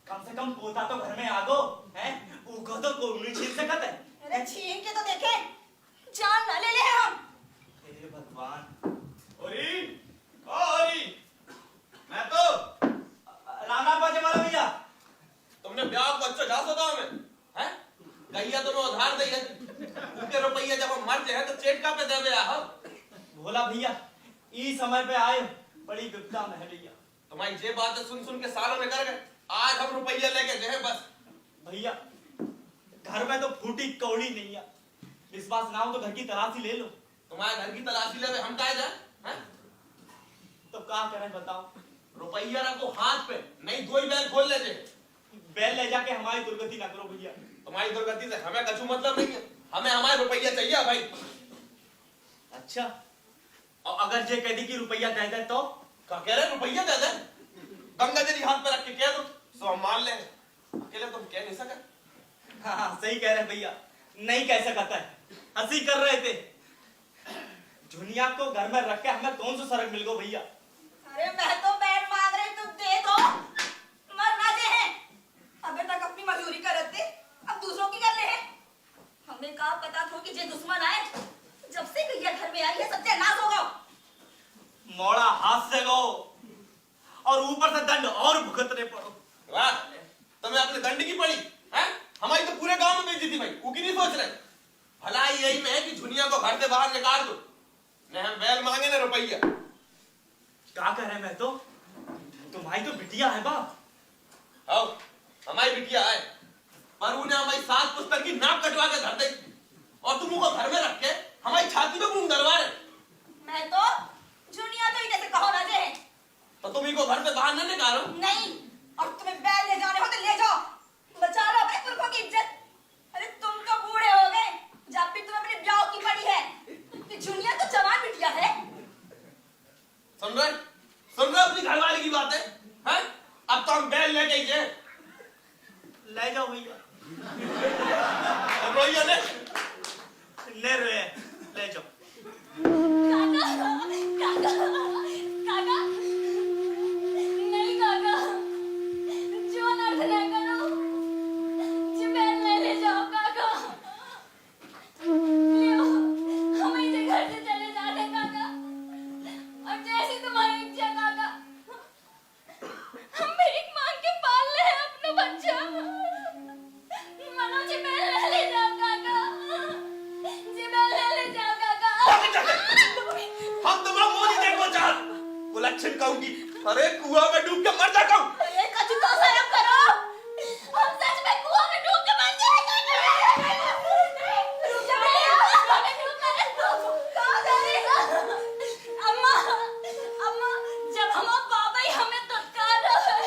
कम से कम पोता तो घर में आ गो, हैं? उगो तो कोई छीन सकत है। अरे छीन के तो देखे, जान ना ले ले हम। हे भगवान। ओरी, ओ ओरी, मैं तो राणा बाजे वाला भैया, तुमने ब्याह को अच्छा जा सोता हमें, हैं? गैया तुम्हें उधार दी है, उनके रुपये जब हम मर जाए तो चेट का पे देवे हम। भोला भैया, ई समय पे आए, बड़ी विपदा में है भैया। तुम्हारी जे बातें सुन सुन के सालों में कर गए, आज हम रुपये लेके जाए बस। भैया, घर में तो फूटी कौड़ी नहीं है, विश्वास ना हो तो घर की तलाशी ले लो। तुम्हारे घर की तलाशी ले हम काहे जाए, हैं? तो क्या करें बताओ? रुपया रखो हाथ पे, नहीं दो ही बैल खोल ले जे। बैल ले जाके हमारी दुर्गति ना करो भैया। तुम्हारी दुर्गति से हमें कछु मतलब नहीं है, हमें हमारे रुपया चाहिए भाई। अच्छा, और अगर ये कह दी कि रुपया दे दे तो? क्या कह रहे रुपया दे दे? गंगा जी हाथ पे रख के कह दो, सो हम मान लेंगे। अकेले तुम कह नहीं सकते। हाँ सही कह रहे भैया, नहीं कह सकता है, हंसी कर रहे थे। झुनिया को घर में रख के हमें कौन सा सरक मिल गो भैया? अरे मैं तो बैठ मांग रही, तुम दे दो, मरना जे है। अबे तक अपनी मजदूरी करते, अब दूसरों की कर ले हैं। हमें कहा पता था कि जे दुश्मन आए, जब से गैया घर में आई है सत्यानाश होगा। मोड़ा हाथ से गो और ऊपर से दंड और भुगतने पड़ो। वाह, तुम्हें अपने दंड की पड़ी, हैं? हमारी तो पूरे गांव में बेइज्जती भाई, वो की नहीं सोच रहे। भलाई यही में है कि झुनिया को घर से बाहर निकाल दो, न हम बैल मांगे न रुपया। क्या कह रहे मैं तो? तुम्हारी तो बिटिया है बाप। आओ, हमारी बिटिया है, पर उन्हें हमारी सास पुस्तक की नाक कटवा के धर दी, और तुम उनको घर में रख के हमारी छाती में घूम डलवा रहे। मैं तो झुनिया तो इधर से कहो ना जे है। तो तुम इनको घर से बाहर न निकालो। नहीं, और तुम्हें बैल ले जाने हो तो ले जाओ, बचा लो अपने पुरखों की इज्जत। अरे तुम तो बूढ़े हो गए, जब भी तुम्हें अपने ब्याह की पड़ी है, कि झुनिया तो जवान बिटिया है। सुन रहे अपनी घरवाली की बातें, हैं? अब तो हम बैल लेके ही जाए। ले जाओ भैया। रोइया ने रोए, ले जाओ। काका, काका, नहीं काका, जो अनर्थ न करो, जो बैल नहीं ले जाओ काका। लियो, हम इसे घर से चले जाते हैं काका, और जैसी तुम्हारी इच्छा काका, हम भीख मांग के पाल ले अपना बच्चा। मनोज बैल ले जाओ काका, जी बैल ले जाओ काका। हम तुम्हारा मुंह नहीं देखो चाह, कुलच्छन कहूंगी, अरे कुआं में डूब के मर जा कहूं। अरे कछु तो शर्म करो, हम सच में कुआं में डूब के मर जाएंगे। रुक जा बेटा, कहाँ जा रही है? अम्मा, अम्मा, जब हम बाबा ही हमें तत्कार रहे,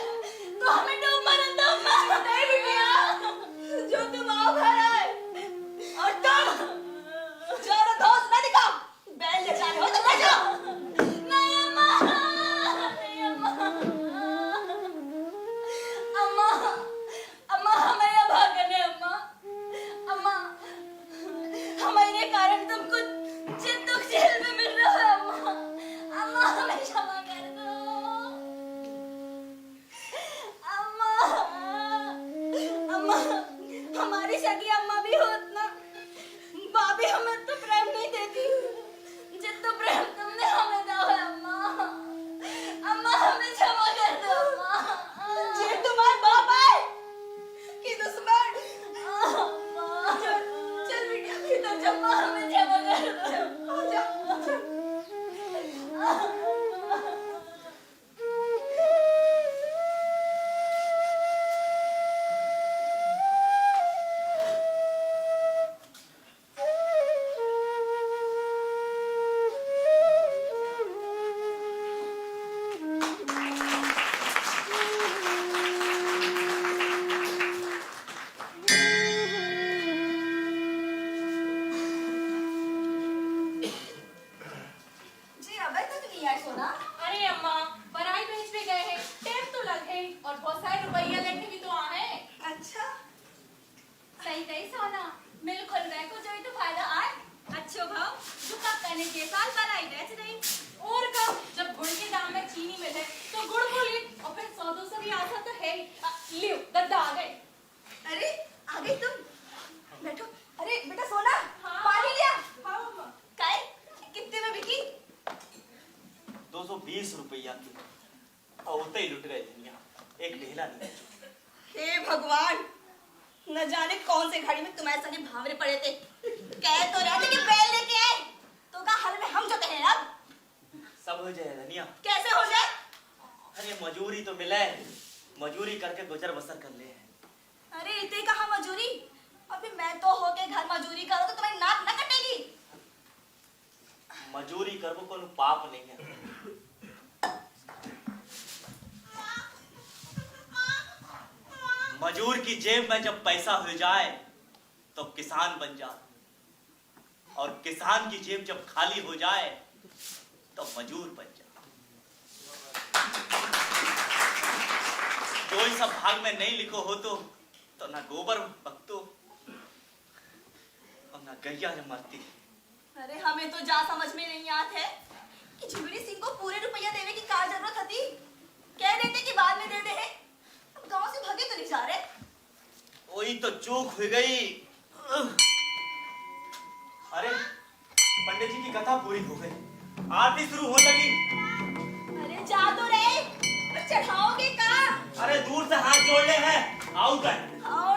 तो हमें डूब मरन दो अम्मा। नहीं बिटिया, जो तुम आओ घर आए, और तुम जोर धोस न दिखाओ, बैल ले जाने हो तो ले जाओ। नहीं अम्मा, नहीं अम्मा, अम्मा, अम्मा हमें यहाँ भागने अम्मा, अम्मा, हमारे कारण तुमको जिन दुख जेल में मिल रहा है अम्मा, अम्मा हमें क्षमा कर दो, अम्मा, अम्मा, हमारी सगी अम्मा भी होत ना, भाभी हमें तो प्रेम नहीं देती, जितना प्रेम तुमने हमें दिया है अम्मा, अम्मा हमें क्षमा कर दो अम्मा। जे तुम्हारे बाप आए कि दुश्मन? अम्मा, चल बिटिया भीतर जा। अम्मा हमें क्षमा कर दो। आ जा। भगवान, न जाने कौन से घड़ी में तुम्हारे संगे भावरे पड़े थे। कह तो रहे थे कि बैल लेके आए, तो का हल में हम जो कहें अब। सब हो जाए धनिया। कैसे हो जाए? अरे मजूरी तो मिले, मजूरी करके गुजर बसर कर ले। अरे इतने कहा मजूरी, अभी मैं तो होके घर मजूरी करो तो तुम्हारी नाक न कटेगी। मजूरी करबो कोनो पाप नहीं है। मजूर की जेब में जब पैसा हो जाए तो किसान बन जा, और किसान की जेब जब खाली हो जाए तो मजूर बन जा। कोई सब भाग में नहीं लिखो हो तो ना गोबर बकतो और ना गैया ने मरती। अरे हमें तो जा समझ में नहीं आत है कि झिबड़ी सिंह को पूरे रुपया देने की क्या जरूरत थी। कह देते कि बाद में दे दे हैं। अब गांव से भागे तो नहीं जा रहे। वही तो चूक हो गई। अरे पंडित जी की कथा पूरी हो गई, आरती शुरू हो लगी। अरे जा तो रहे, पर चढ़ाओगे कहाँ? अरे दूर से हाथ जोड़ने हैं, आओ कर। आओ।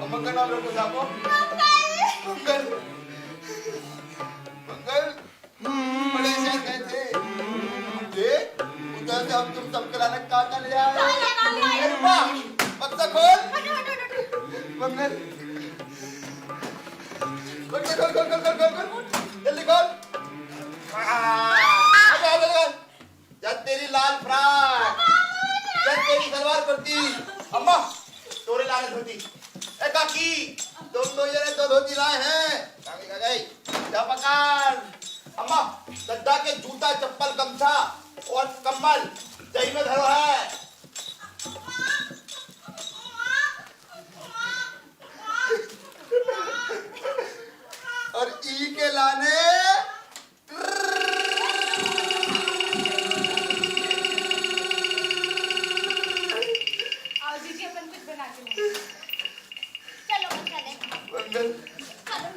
अम्मा का नाम रखो साको। मंगल। मंगल। बड़े शहर गए थे। देख, उधर से हम तुम सबके लाने काका ले आए। अरे वाह, बक्सा खोल। मंगल। बक्सा खोल, खोल, खोल, खोल, खोल, खोल। जल्दी खोल। जब तेरी लाल फ्रॉक, जब तेरी सलवार कुर्ती, अम्मा तोरे लाने धोती। ए काकी, तुम दो जने तो धोती लाए हैं। काकी कह गई, जा पकड़। अम्मा, गद्दा के जूता, चप्पल, गमछा और कम्बल दही में धरो है। और ई के लाने चलो चले मंगल। चलो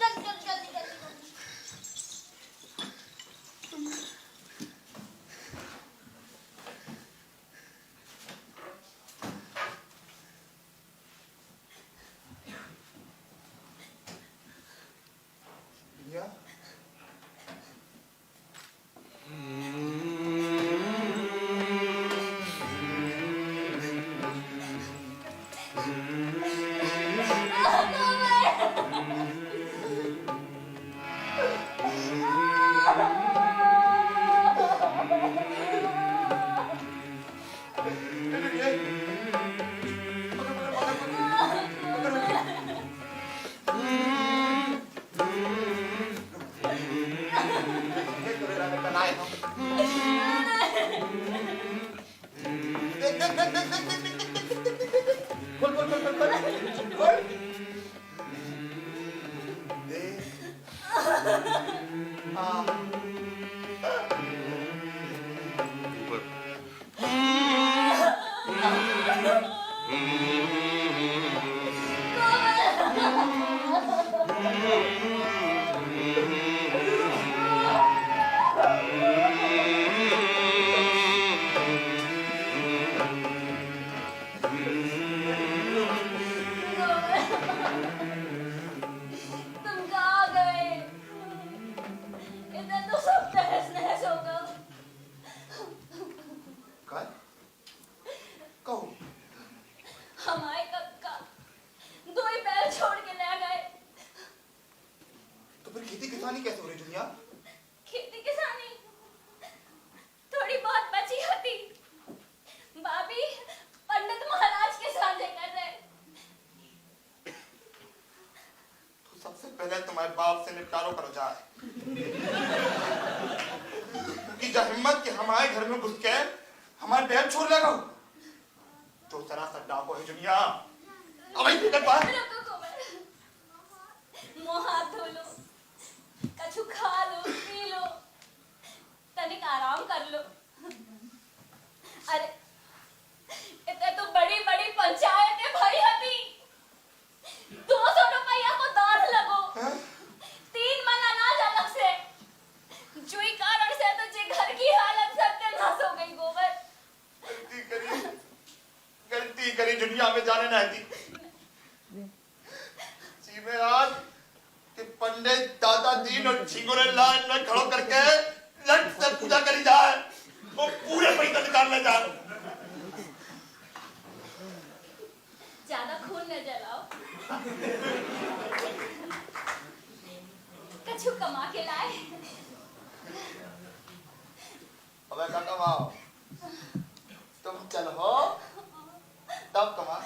जल्दी जल्दी जल्दी जल्दी या तुम कहाँ गए? इधर तो सब तहस नहस हो गया। कल कहो हमारे कक्का दो ही बैल छोड़ के ले गए। तो फिर खेती किसानी कैसे हो रही दुनिया? खेती किसानी थोड़ी बहुत बची होती। भाभी पंडित महाराज के सामने कर रहे। तो सबसे पहले तुम्हारे बाप से निपटारो करो जाए। क्योंकि जब हिम्मत के हमारे घर में घुस के हमारे बैल छोड़ लगा तो सरासर डाको है दुनिया। अब इस बात रुको कोमल, मुंह हाथ धो लो, कछु खा लो, पी लो, तनिक आराम कर लो। अरे इतने तो बड़ी बड़ी पंचायत है भाई हती। 200 रुपया को दान लगो, 3 मन अनाज अलग से। जुई कारण से तो जे घर की हालत सत्यानाश हो गई गोबर। गलती करी दुनिया में जाने ना थी। सीमे आज कि पंडित दादा दीन और झिंगुरे लाइन में खड़ो करके लट से पूजा करी जाए। वो पूरे पैसे निकाल ले जाए। ज्यादा खून न जलाओ। कछु कमा के लाए। अबे का कमाओ? तुम चल हो तब कमा।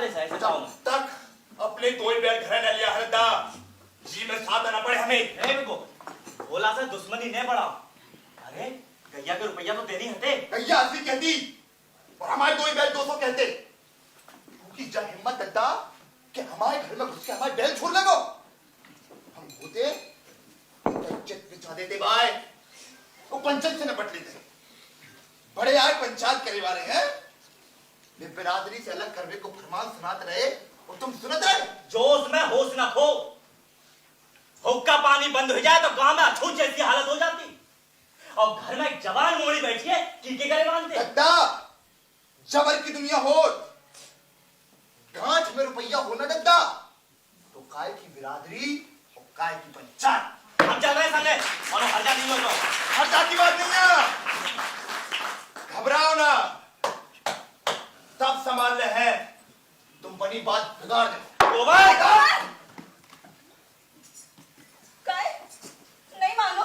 ऐसे जाओ जब तक अपने दो ही बैल घर न लिया हरदा जी में साथ आना पड़े हमें। ए बिको भोला से दुश्मनी नहीं बढ़ा। अरे गैया के रुपया तो देनी हटे। गैया ऐसी कहती और हमारे दो ही बैल 200 कहते। क्योंकि जब हिम्मत दद्दा कि हमारे घर में घुस के हमारे बैल छोड़ लगो, हम होते पंचायत बिछा देते भाई, वो पंचायत से निपट लेते। बड़े आए पंचायत करे वाले हैं, वे बिरादरी से अलग करने को फरमान सुनाते रहे और तुम सुनते रहे। जोश में होश न खो, हुक्का पानी बंद हो जाए तो गांव में अछूत जैसी हालत हो जाती, और घर में एक जवान मोड़ी बैठी है कीके करे मानते। दद्दा, जबर की दुनिया हो, गांठ में रुपया होना दद्दा, तो काय की बिरादरी और काय की पंचायत। हम चल रहे संगे और हर जा नहीं हो तो हर जात की बात नहीं है, घबराओ ना, तब संभाल ले है, तुम बनी बात बिगाड़ दो। काय नहीं मानो,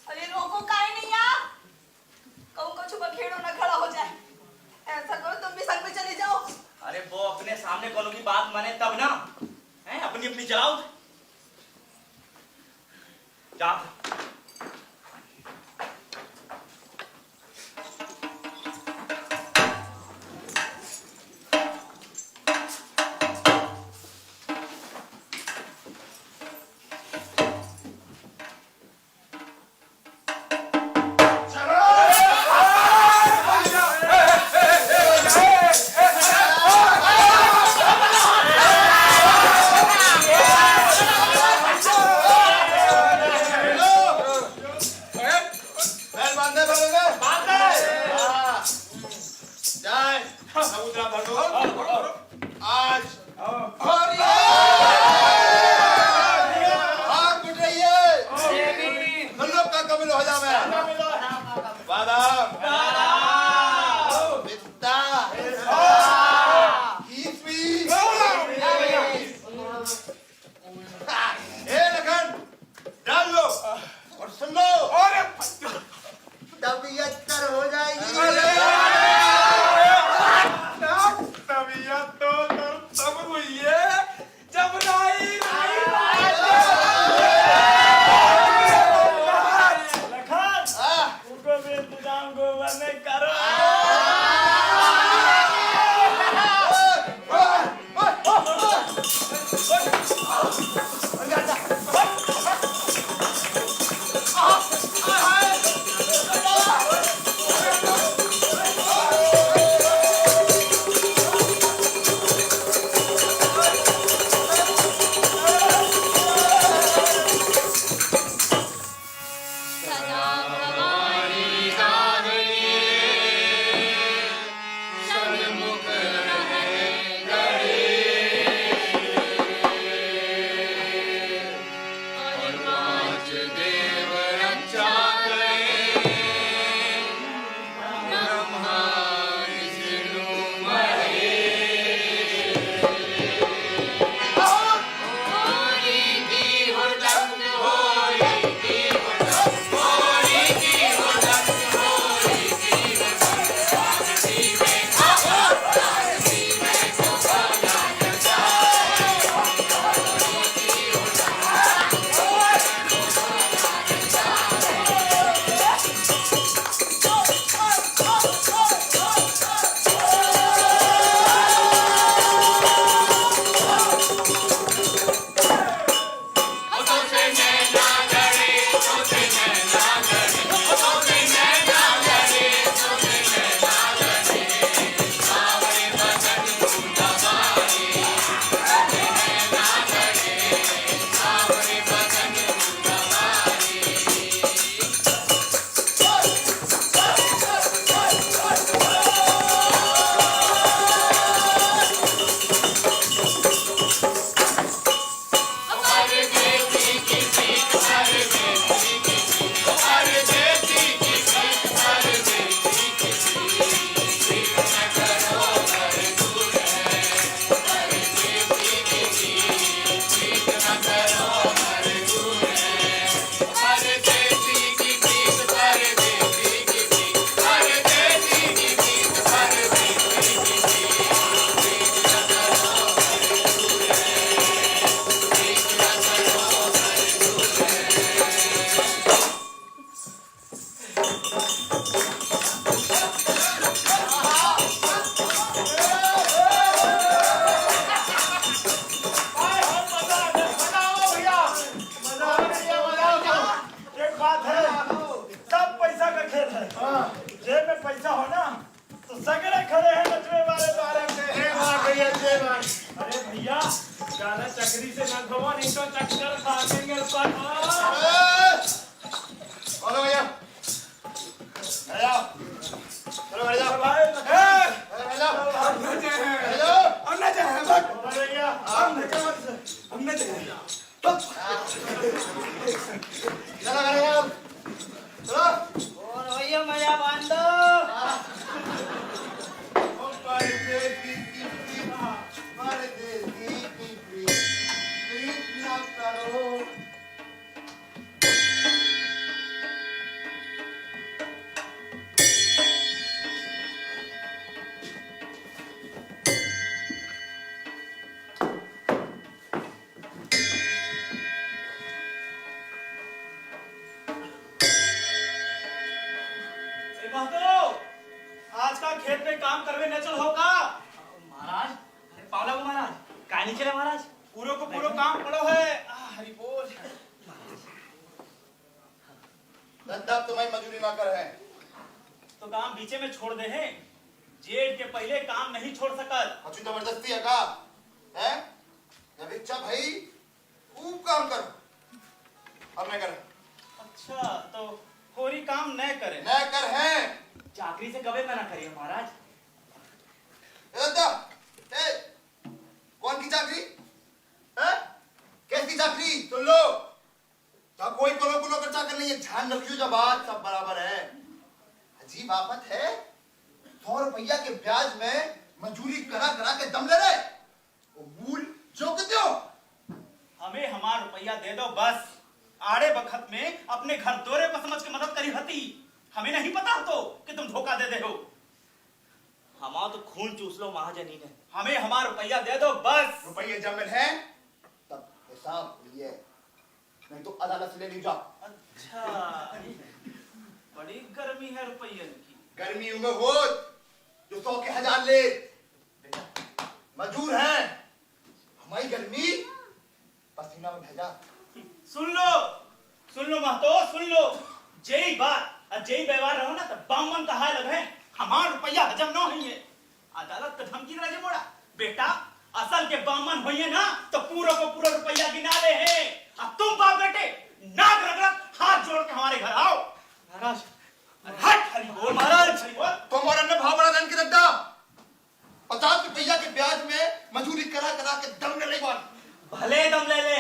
अरे रोको काय नहीं आ, कहूँ कछु बखेड़ो ना खड़ा हो जाए। ऐसा करो तुम भी संग में चले जाओ। अरे वो अपने सामने कौन की बात माने तब ना, हैं अपनी अपनी चलाओ जा। हो जाएगी। ज्यादा चक्री से ना घुमा, नहीं तो चक्कर खा देंगे पटा। बोलो भैया, चलो बैठ जाओ। हमने जाए बट भैया हमने जाए चलो भैया मजा बांध दो। आज का खेत में काम करवे न चल होगा महाराज, अरे पावला को महाराज, काय नहीं चले महाराज? पूरो को पूरो काम पड़ो है। हरि बोल। धंधा तुम्हारी मजूरी ना कर है। तो काम बीचे में छोड़ दे हैं। जेठ के पहले काम नहीं छोड़ सकत। अच्छी जबरदस्ती है का? हैं? जब इच्छा भाई खूब काम करो। अब नहीं कर। अच्छा तो होरी काम न करे। न कर है। चाकरी से कभी मना करिए महाराज। कौन की चाकरी? हैं? कैसी चाकरी? सुन लो। जब कोई कोनो कोनो कर चाकर नहीं है, ध्यान रखियो जब बात सब बराबर है। अजीब आफत है। 100 रुपया के ब्याज में मजूरी करा करा के दम ले रहे। वो मूल जो कहते हो। हमें हमारा रुपया दे दो बस। आड़े बखत में अपने घर दौरे पर समझ के मदद करी हती। हमें नहीं पता तो कि तुम धोखा दे हो। हमारा तो खून चूस लो महाजनी ने। हमें हमारा रुपया दे दो बस। रुपये जब मिल है तब हिसाब लिए, नहीं तो अदालत से ले ली जाओ। अच्छा बड़ी गर्मी है रुपये की। गर्मियों में हो जो 100 के 1000 ले। मजूर है, हमारी गर्मी पसीना में भेजा। सुन लो महतो, सुन लो। जय बात और जय व्यवहार रहो ना तो बामन का हाल है। हमारा रुपया हजम न हुई है। अदालत का धमकी रहे मोड़ा बेटा, असल के बामन हुई ना तो पूरा को पूरा रुपया गिना ले है। अब तुम बाप बेटे नाक रगड़ हाथ जोड़ के हमारे घर आओ। महाराज, हट हरि बोल महाराज, हरि बोल। तुम और अन्य भाव बड़ा धन की रखता 50 रुपया के ब्याज में मजूरी करा करा के दम ले ले। भले दम ले ले,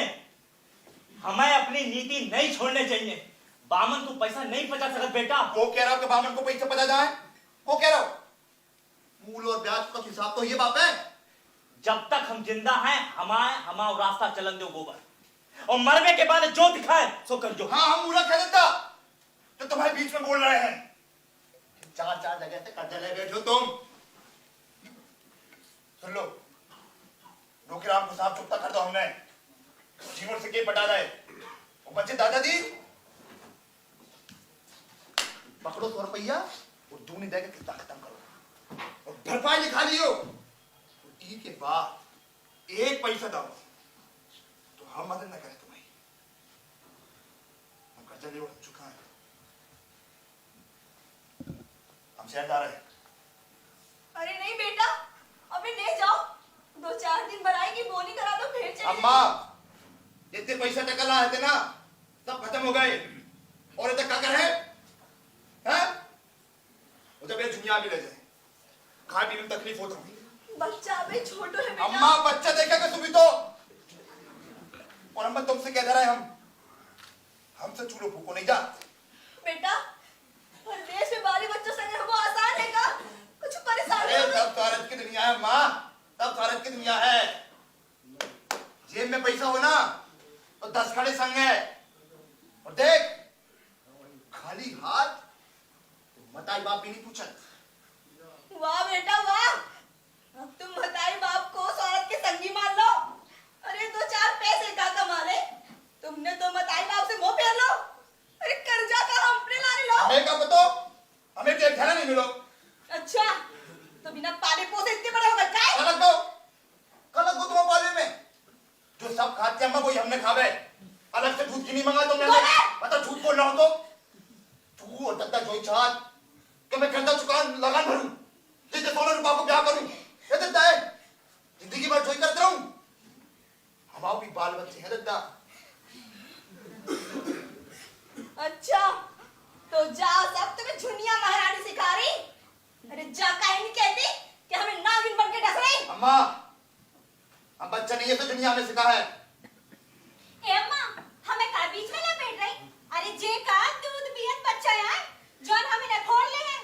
हमें अपनी नीति नहीं छोड़ने चाहिए। बामन को पैसा नहीं पचा सकता बेटा। वो कह रहा हो कि बामन को पैसा पता जाए? वो कह रहा हो मूल और ब्याज का हिसाब तो ये बात है। जब तक हम जिंदा हैं हमारा रास्ता चलन दो गोबर, और मरने के बाद जो दिखाए सो कर जो। हाँ हम मूर्ख है देता तो तुम्हारे बीच में बोल रहे हैं। 4 जगह से कर्जा ले बैठो तुम। सुन लो, नौकराम को साफ चुपता कर दो। हमने जीवन से के पटा रहे वो बच्चे दादाजी पकड़ो 100 रुपया और दूनी देकर कितना खत्म करो और भरपाई लिखा लियो। ई के बाद 1 पैसा दो तो हम मदद न करें तुम्हें। हम कर्जा ले चुका है। हम शहर जा रहे हैं। अरे नहीं बेटा, अबे ले जाओ। 2-4 दिन बढ़ाई की बोनी करा दो फिर चले। अम्मा जितने पैसा टका लाए थे ना सब खत्म हो गए और ये तक क्या कर है? वो जब ये दुनिया भी ले जाए खाए पीने में तकलीफ होता है। बच्चा अबे छोटो है बेटा। अम्मा बच्चा देखेगा सुबह तो। और हम तुमसे कह दे रहे हैं हमसे चूल्हो फूको नहीं जा। बेटा परदेश में बाली बच्चों संग रहना आसान है का? कुछ परेशानी अरे हो? तब तारत की दुनिया है माँ, तब तारत की दुनिया है। जेब में पैसा हो ना तो 10 खड़े संग है। और देख खाली हाथ मताई बाप भी नहीं पूछत। वाह बेटा वाह, अब तुम बताई बाप को उस औरत के संगी मान लो। अरे 2-4 पैसे का कमा ले। तुमने तो बताई बाप से मुंह फेर लो। अरे कर्जा का हम अपने लाने लो। हमें क्या बताओ, हमें क्या घरा नहीं मिलो। अच्छा तो बिना पाले पोसे इतने बड़े हो गए काय? कलक दो तुम पाले में जो सब खाते अम्मा वही हमने खावे। अलग से दूध की नहीं मंगा तुमने। पता झूठ बोल रहा हो तो तू और दत्ता जोई चाहत कि मैं कर्जा चुका लगान भरूं, जिससे 16 रुपया को ब्याह करूं। ये देता है जिंदगी भर जोई करते रहूं। दुनिया में सिखा है? ए अम्मा, हमें का बीच में लपेट रही? अरे जे का दूध पियत बच्चा है, जोन हमें ने फोन ले है।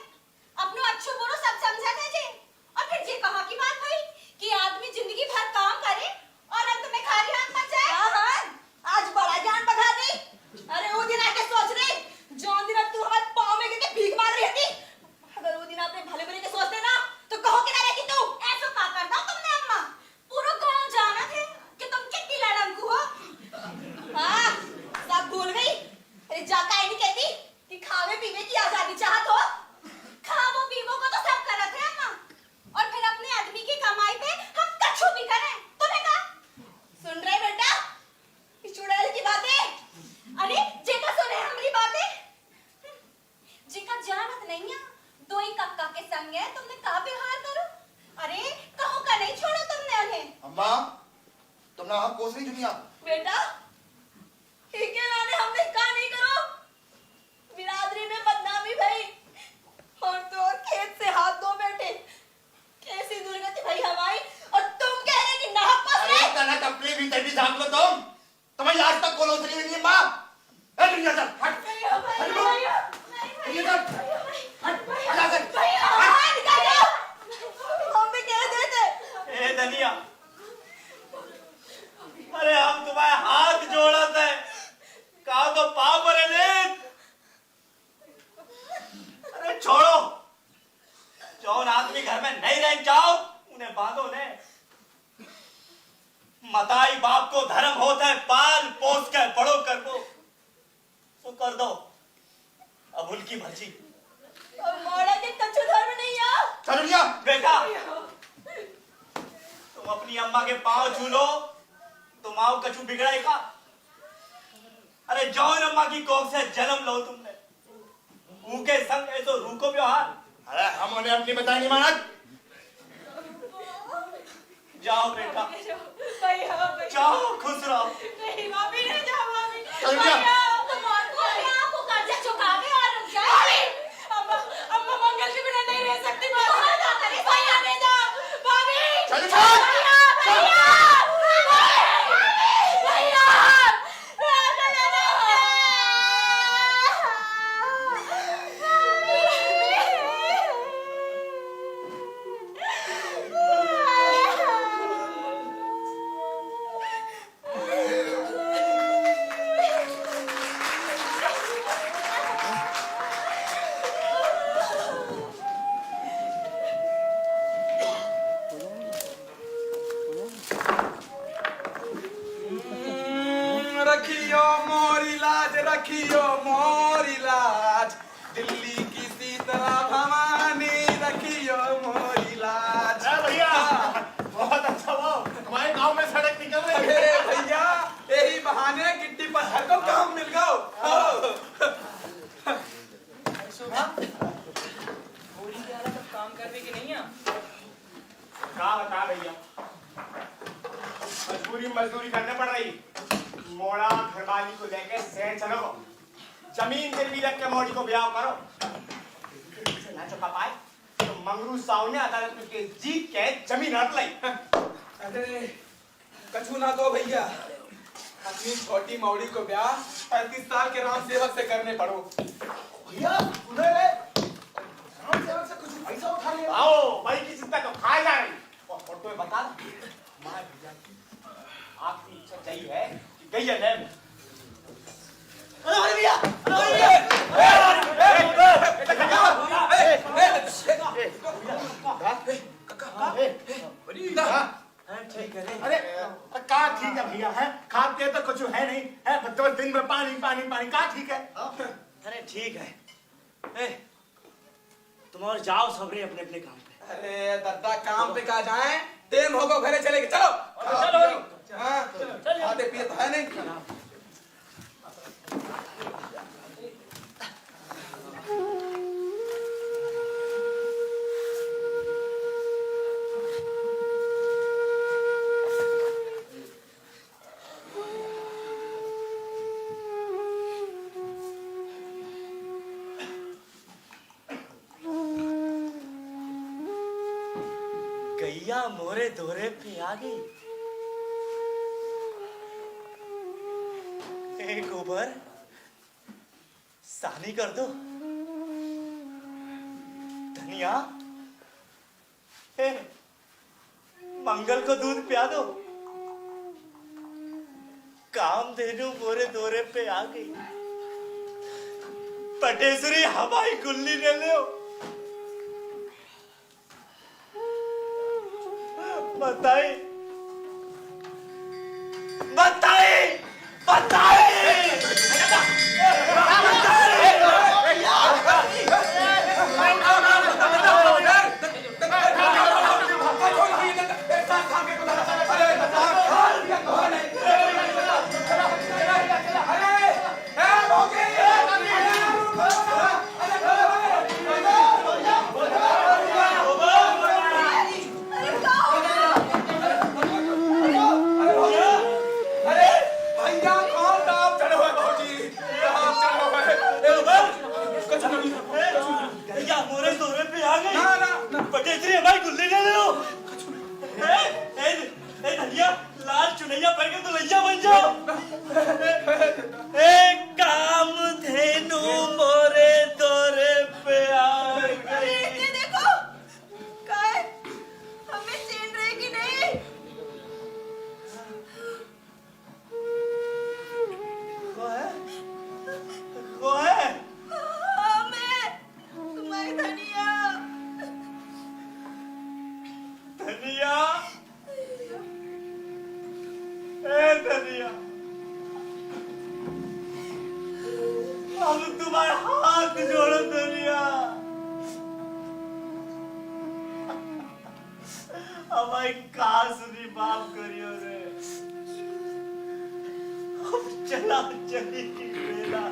अपनो अच्छो बुरो सब समझा था जे। और फिर जे कहा की बात भाई कि आदमी जिंदगी भर काम करे और अंत में खाली हाथ मर जाए। हां, आज बड़ा जान बढ़ा दी। अरे वो दिन आके सोच रही, जोन दिन तू हमारे पांव में गिर के भीख मार रही थी। अगर वो दिन आपने भले बुरे के सोचते ना, तो कहो कि ना कि तू ऐसा का करता तुमने अम्मा? पूरा गांव जाना थे कि तुम कितनी लड़ंकू हो। हाँ, सब भूल गई। अरे जाका नहीं कहती कि खावे पीवे की आजादी चाहत हो। खावो पीवो को तो सब करत है अम्मा, और फिर अपने आदमी की कमाई पे हम कछु भी करें। तुम्हें का सुन रहे बेटा इस चुड़ैल की बातें? अरे जेका सुने हमारी बातें, जेका जानत नहीं है दो ही कक्का के संग है, तुमने का व्यवहार करो? अरे कहूं का नहीं छोड़ो तुमने उन्हें। अम्मा, तुम ना हम कोसरी दुनिया। बेटा ठीक है, मैंने हमने कहा नहीं करो। बिरादरी में बदनामी भाई, और तो और खेत से हाथ धो बैठे। कैसी दुर्गति भाई हमारी, और तुम कह रहे कि नाहक पस रहे। अरे तना टपली भी तभी झांक लो तुम। तुम्हें आज तक कोलोसरी नहीं है माँ। ए दुनिया चल, हट। हट लो। दुनिया चल, हट। जा कर। बाहर निकल जाओ। हम भी कह देते। ए धनिया, अरे हम तुम्हारे हाथ जोड़त है, कहा तो पाप भरे ले। अरे छोड़ो, जौन आदमी घर में नहीं रह जाओ उन्हें बांधो ने। मताई बाप को धर्म होता है पाल पोस कर बड़ो कर दो, तो कर दो। अब उनकी मर्जी। और मोड़ा के कच्चू धर्म नहीं है। चल दुनिया। बेटा, तुम अपनी अम्मा के पांव छू लो, तुम आओ कछु बिगड़ेगा। अरे जौन अम्मा की कोख से जन्म लो तुमने, उनके संग ऐसो रूको व्यवहार। अरे हम उन्हें अपनी बताई नहीं मानत। जाओ बेटा, भैया जाओ खुश रहो। नहीं भाभी, नहीं जाओ भाभी। चल जा। भैया तुम आपको कर्जा चुका दे और रुक जाए। अम्मा अम्मा मंगल के बिना नहीं रह सकती। भैया नहीं जाओ भाभी। चल जा। भैया रखियो मोरी लाज, रखियो मोरी लाज, दिल्ली की शीतला भवानी, रखियो मोरी लाज। भैया बहुत अच्छा हुआ, हमारे गांव में सड़क निकल रही है। अरे भैया, यही बहाने गिट्टी पर हर को काम मिल गया। काम करने की नहीं है। क्या बता भैया, मजदूरी करने पड़ रही। मोड़ा घरवाली को लेके शहर चलो, जमीन गिरवी रख के मोड़ी को ब्याह करो। ना चुका पाए तो मंगरू साहू ने अदालत में केस जीत के जमीन हट लाई। अरे कछु ना दो भैया, अपनी छोटी मौड़ी को ब्याह 35 साल के राम सेवक से करने पड़ो। भैया सुने रे, राम सेवक से कुछ पैसा उठा लिया। आओ भाई की चिंता तो खाए जा रही। और तुम्हें बता माँ भैया की आपकी इच्छा चाहिए है कि गैया ले। अरे भैया, ठीक है। अरे का ठीक है भैया, है खाते तो कुछ है नहीं है, तो दिन में पानी पानी पानी का ठीक है। अरे ठीक है। तुम और जाओ सबरे अपने अपने काम पे। अरे दादा काम पे कहा जाए, टेम होगा घरे चलेंगे। चलो चलो हाँ, खाते पिए तो है नहीं। गैया मोरे दोरे पे आ गई। गोबर सानी कर दो। धनिया मंगल को दूध पिया दो। कामधेनु मोरे दौरे पे आ गई। पटेश्वरी हमारी गुल्ली ले लो। बताई बताई बताई पटेश्वरी हमारी गुल्ली ले लो। धनिया लाल चुनैया पहन के तो लैया बन जाओ। कामधेनु मोरे दौरे पे आ गई। ये देखो काय हमें छीन रहे कि नहीं। वो है हमें तुम्हारी धनिया धनिया धनिया हम तुम्हारे हाथ जोड़ो धनिया। हमारी कासनी माफ करियो रे। अब चला चली की बेला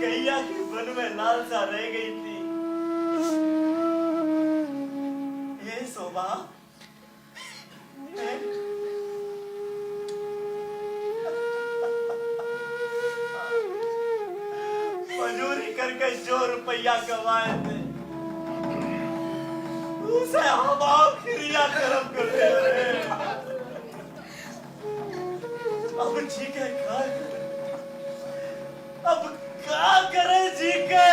गैया के मन में लालसा रह गई थी। ये शोभा मजूरी करके जो रुपया कमाए थे उसे हम क्रिया कर्म करते रहे। अब जी के अब क्या करे जी के।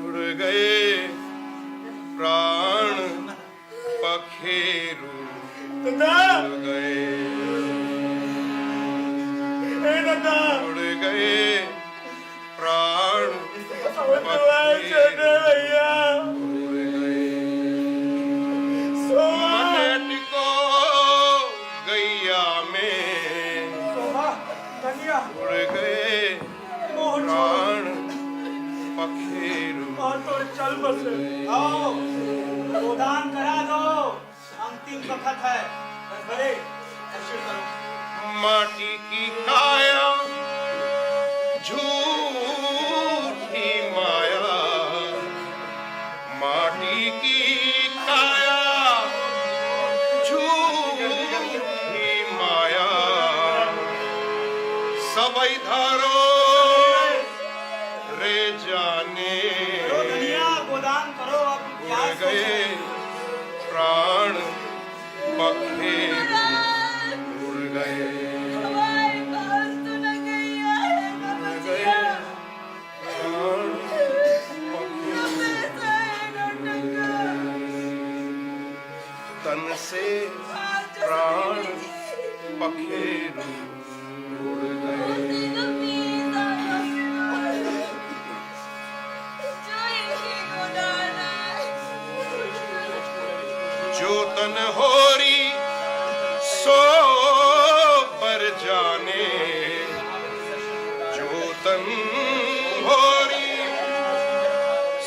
उड़ गए प्राण पखेरु उड़ गए उड़ गए प्राण पखेरु उड़ गए मनेट को गैया में उड़ गए प्राण पखेरु। और तो चल बस आओ गोदान करा दो। अंतिम वक्त है बस बड़े दर्शन करो। माटी की काया झूठी माया माटी की काया झूठी माया सब धरो रे जाने गोदान करो। अब क्या गए प्राण पखेरु उड़ गए हमारे पास तो न गैया है न बचिया प्राण न पैसा है न टका। तन से प्राण पखेरु उड़ गए। जो तन होरी सो पर जाने जो तन होरी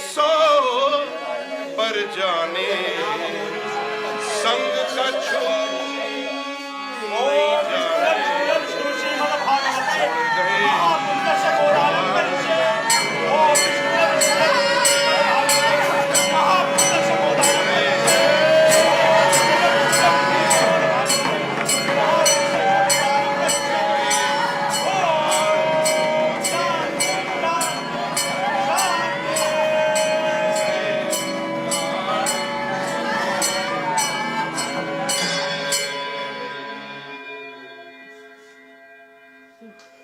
सो पर जाने संग कछु नहीं जाने। से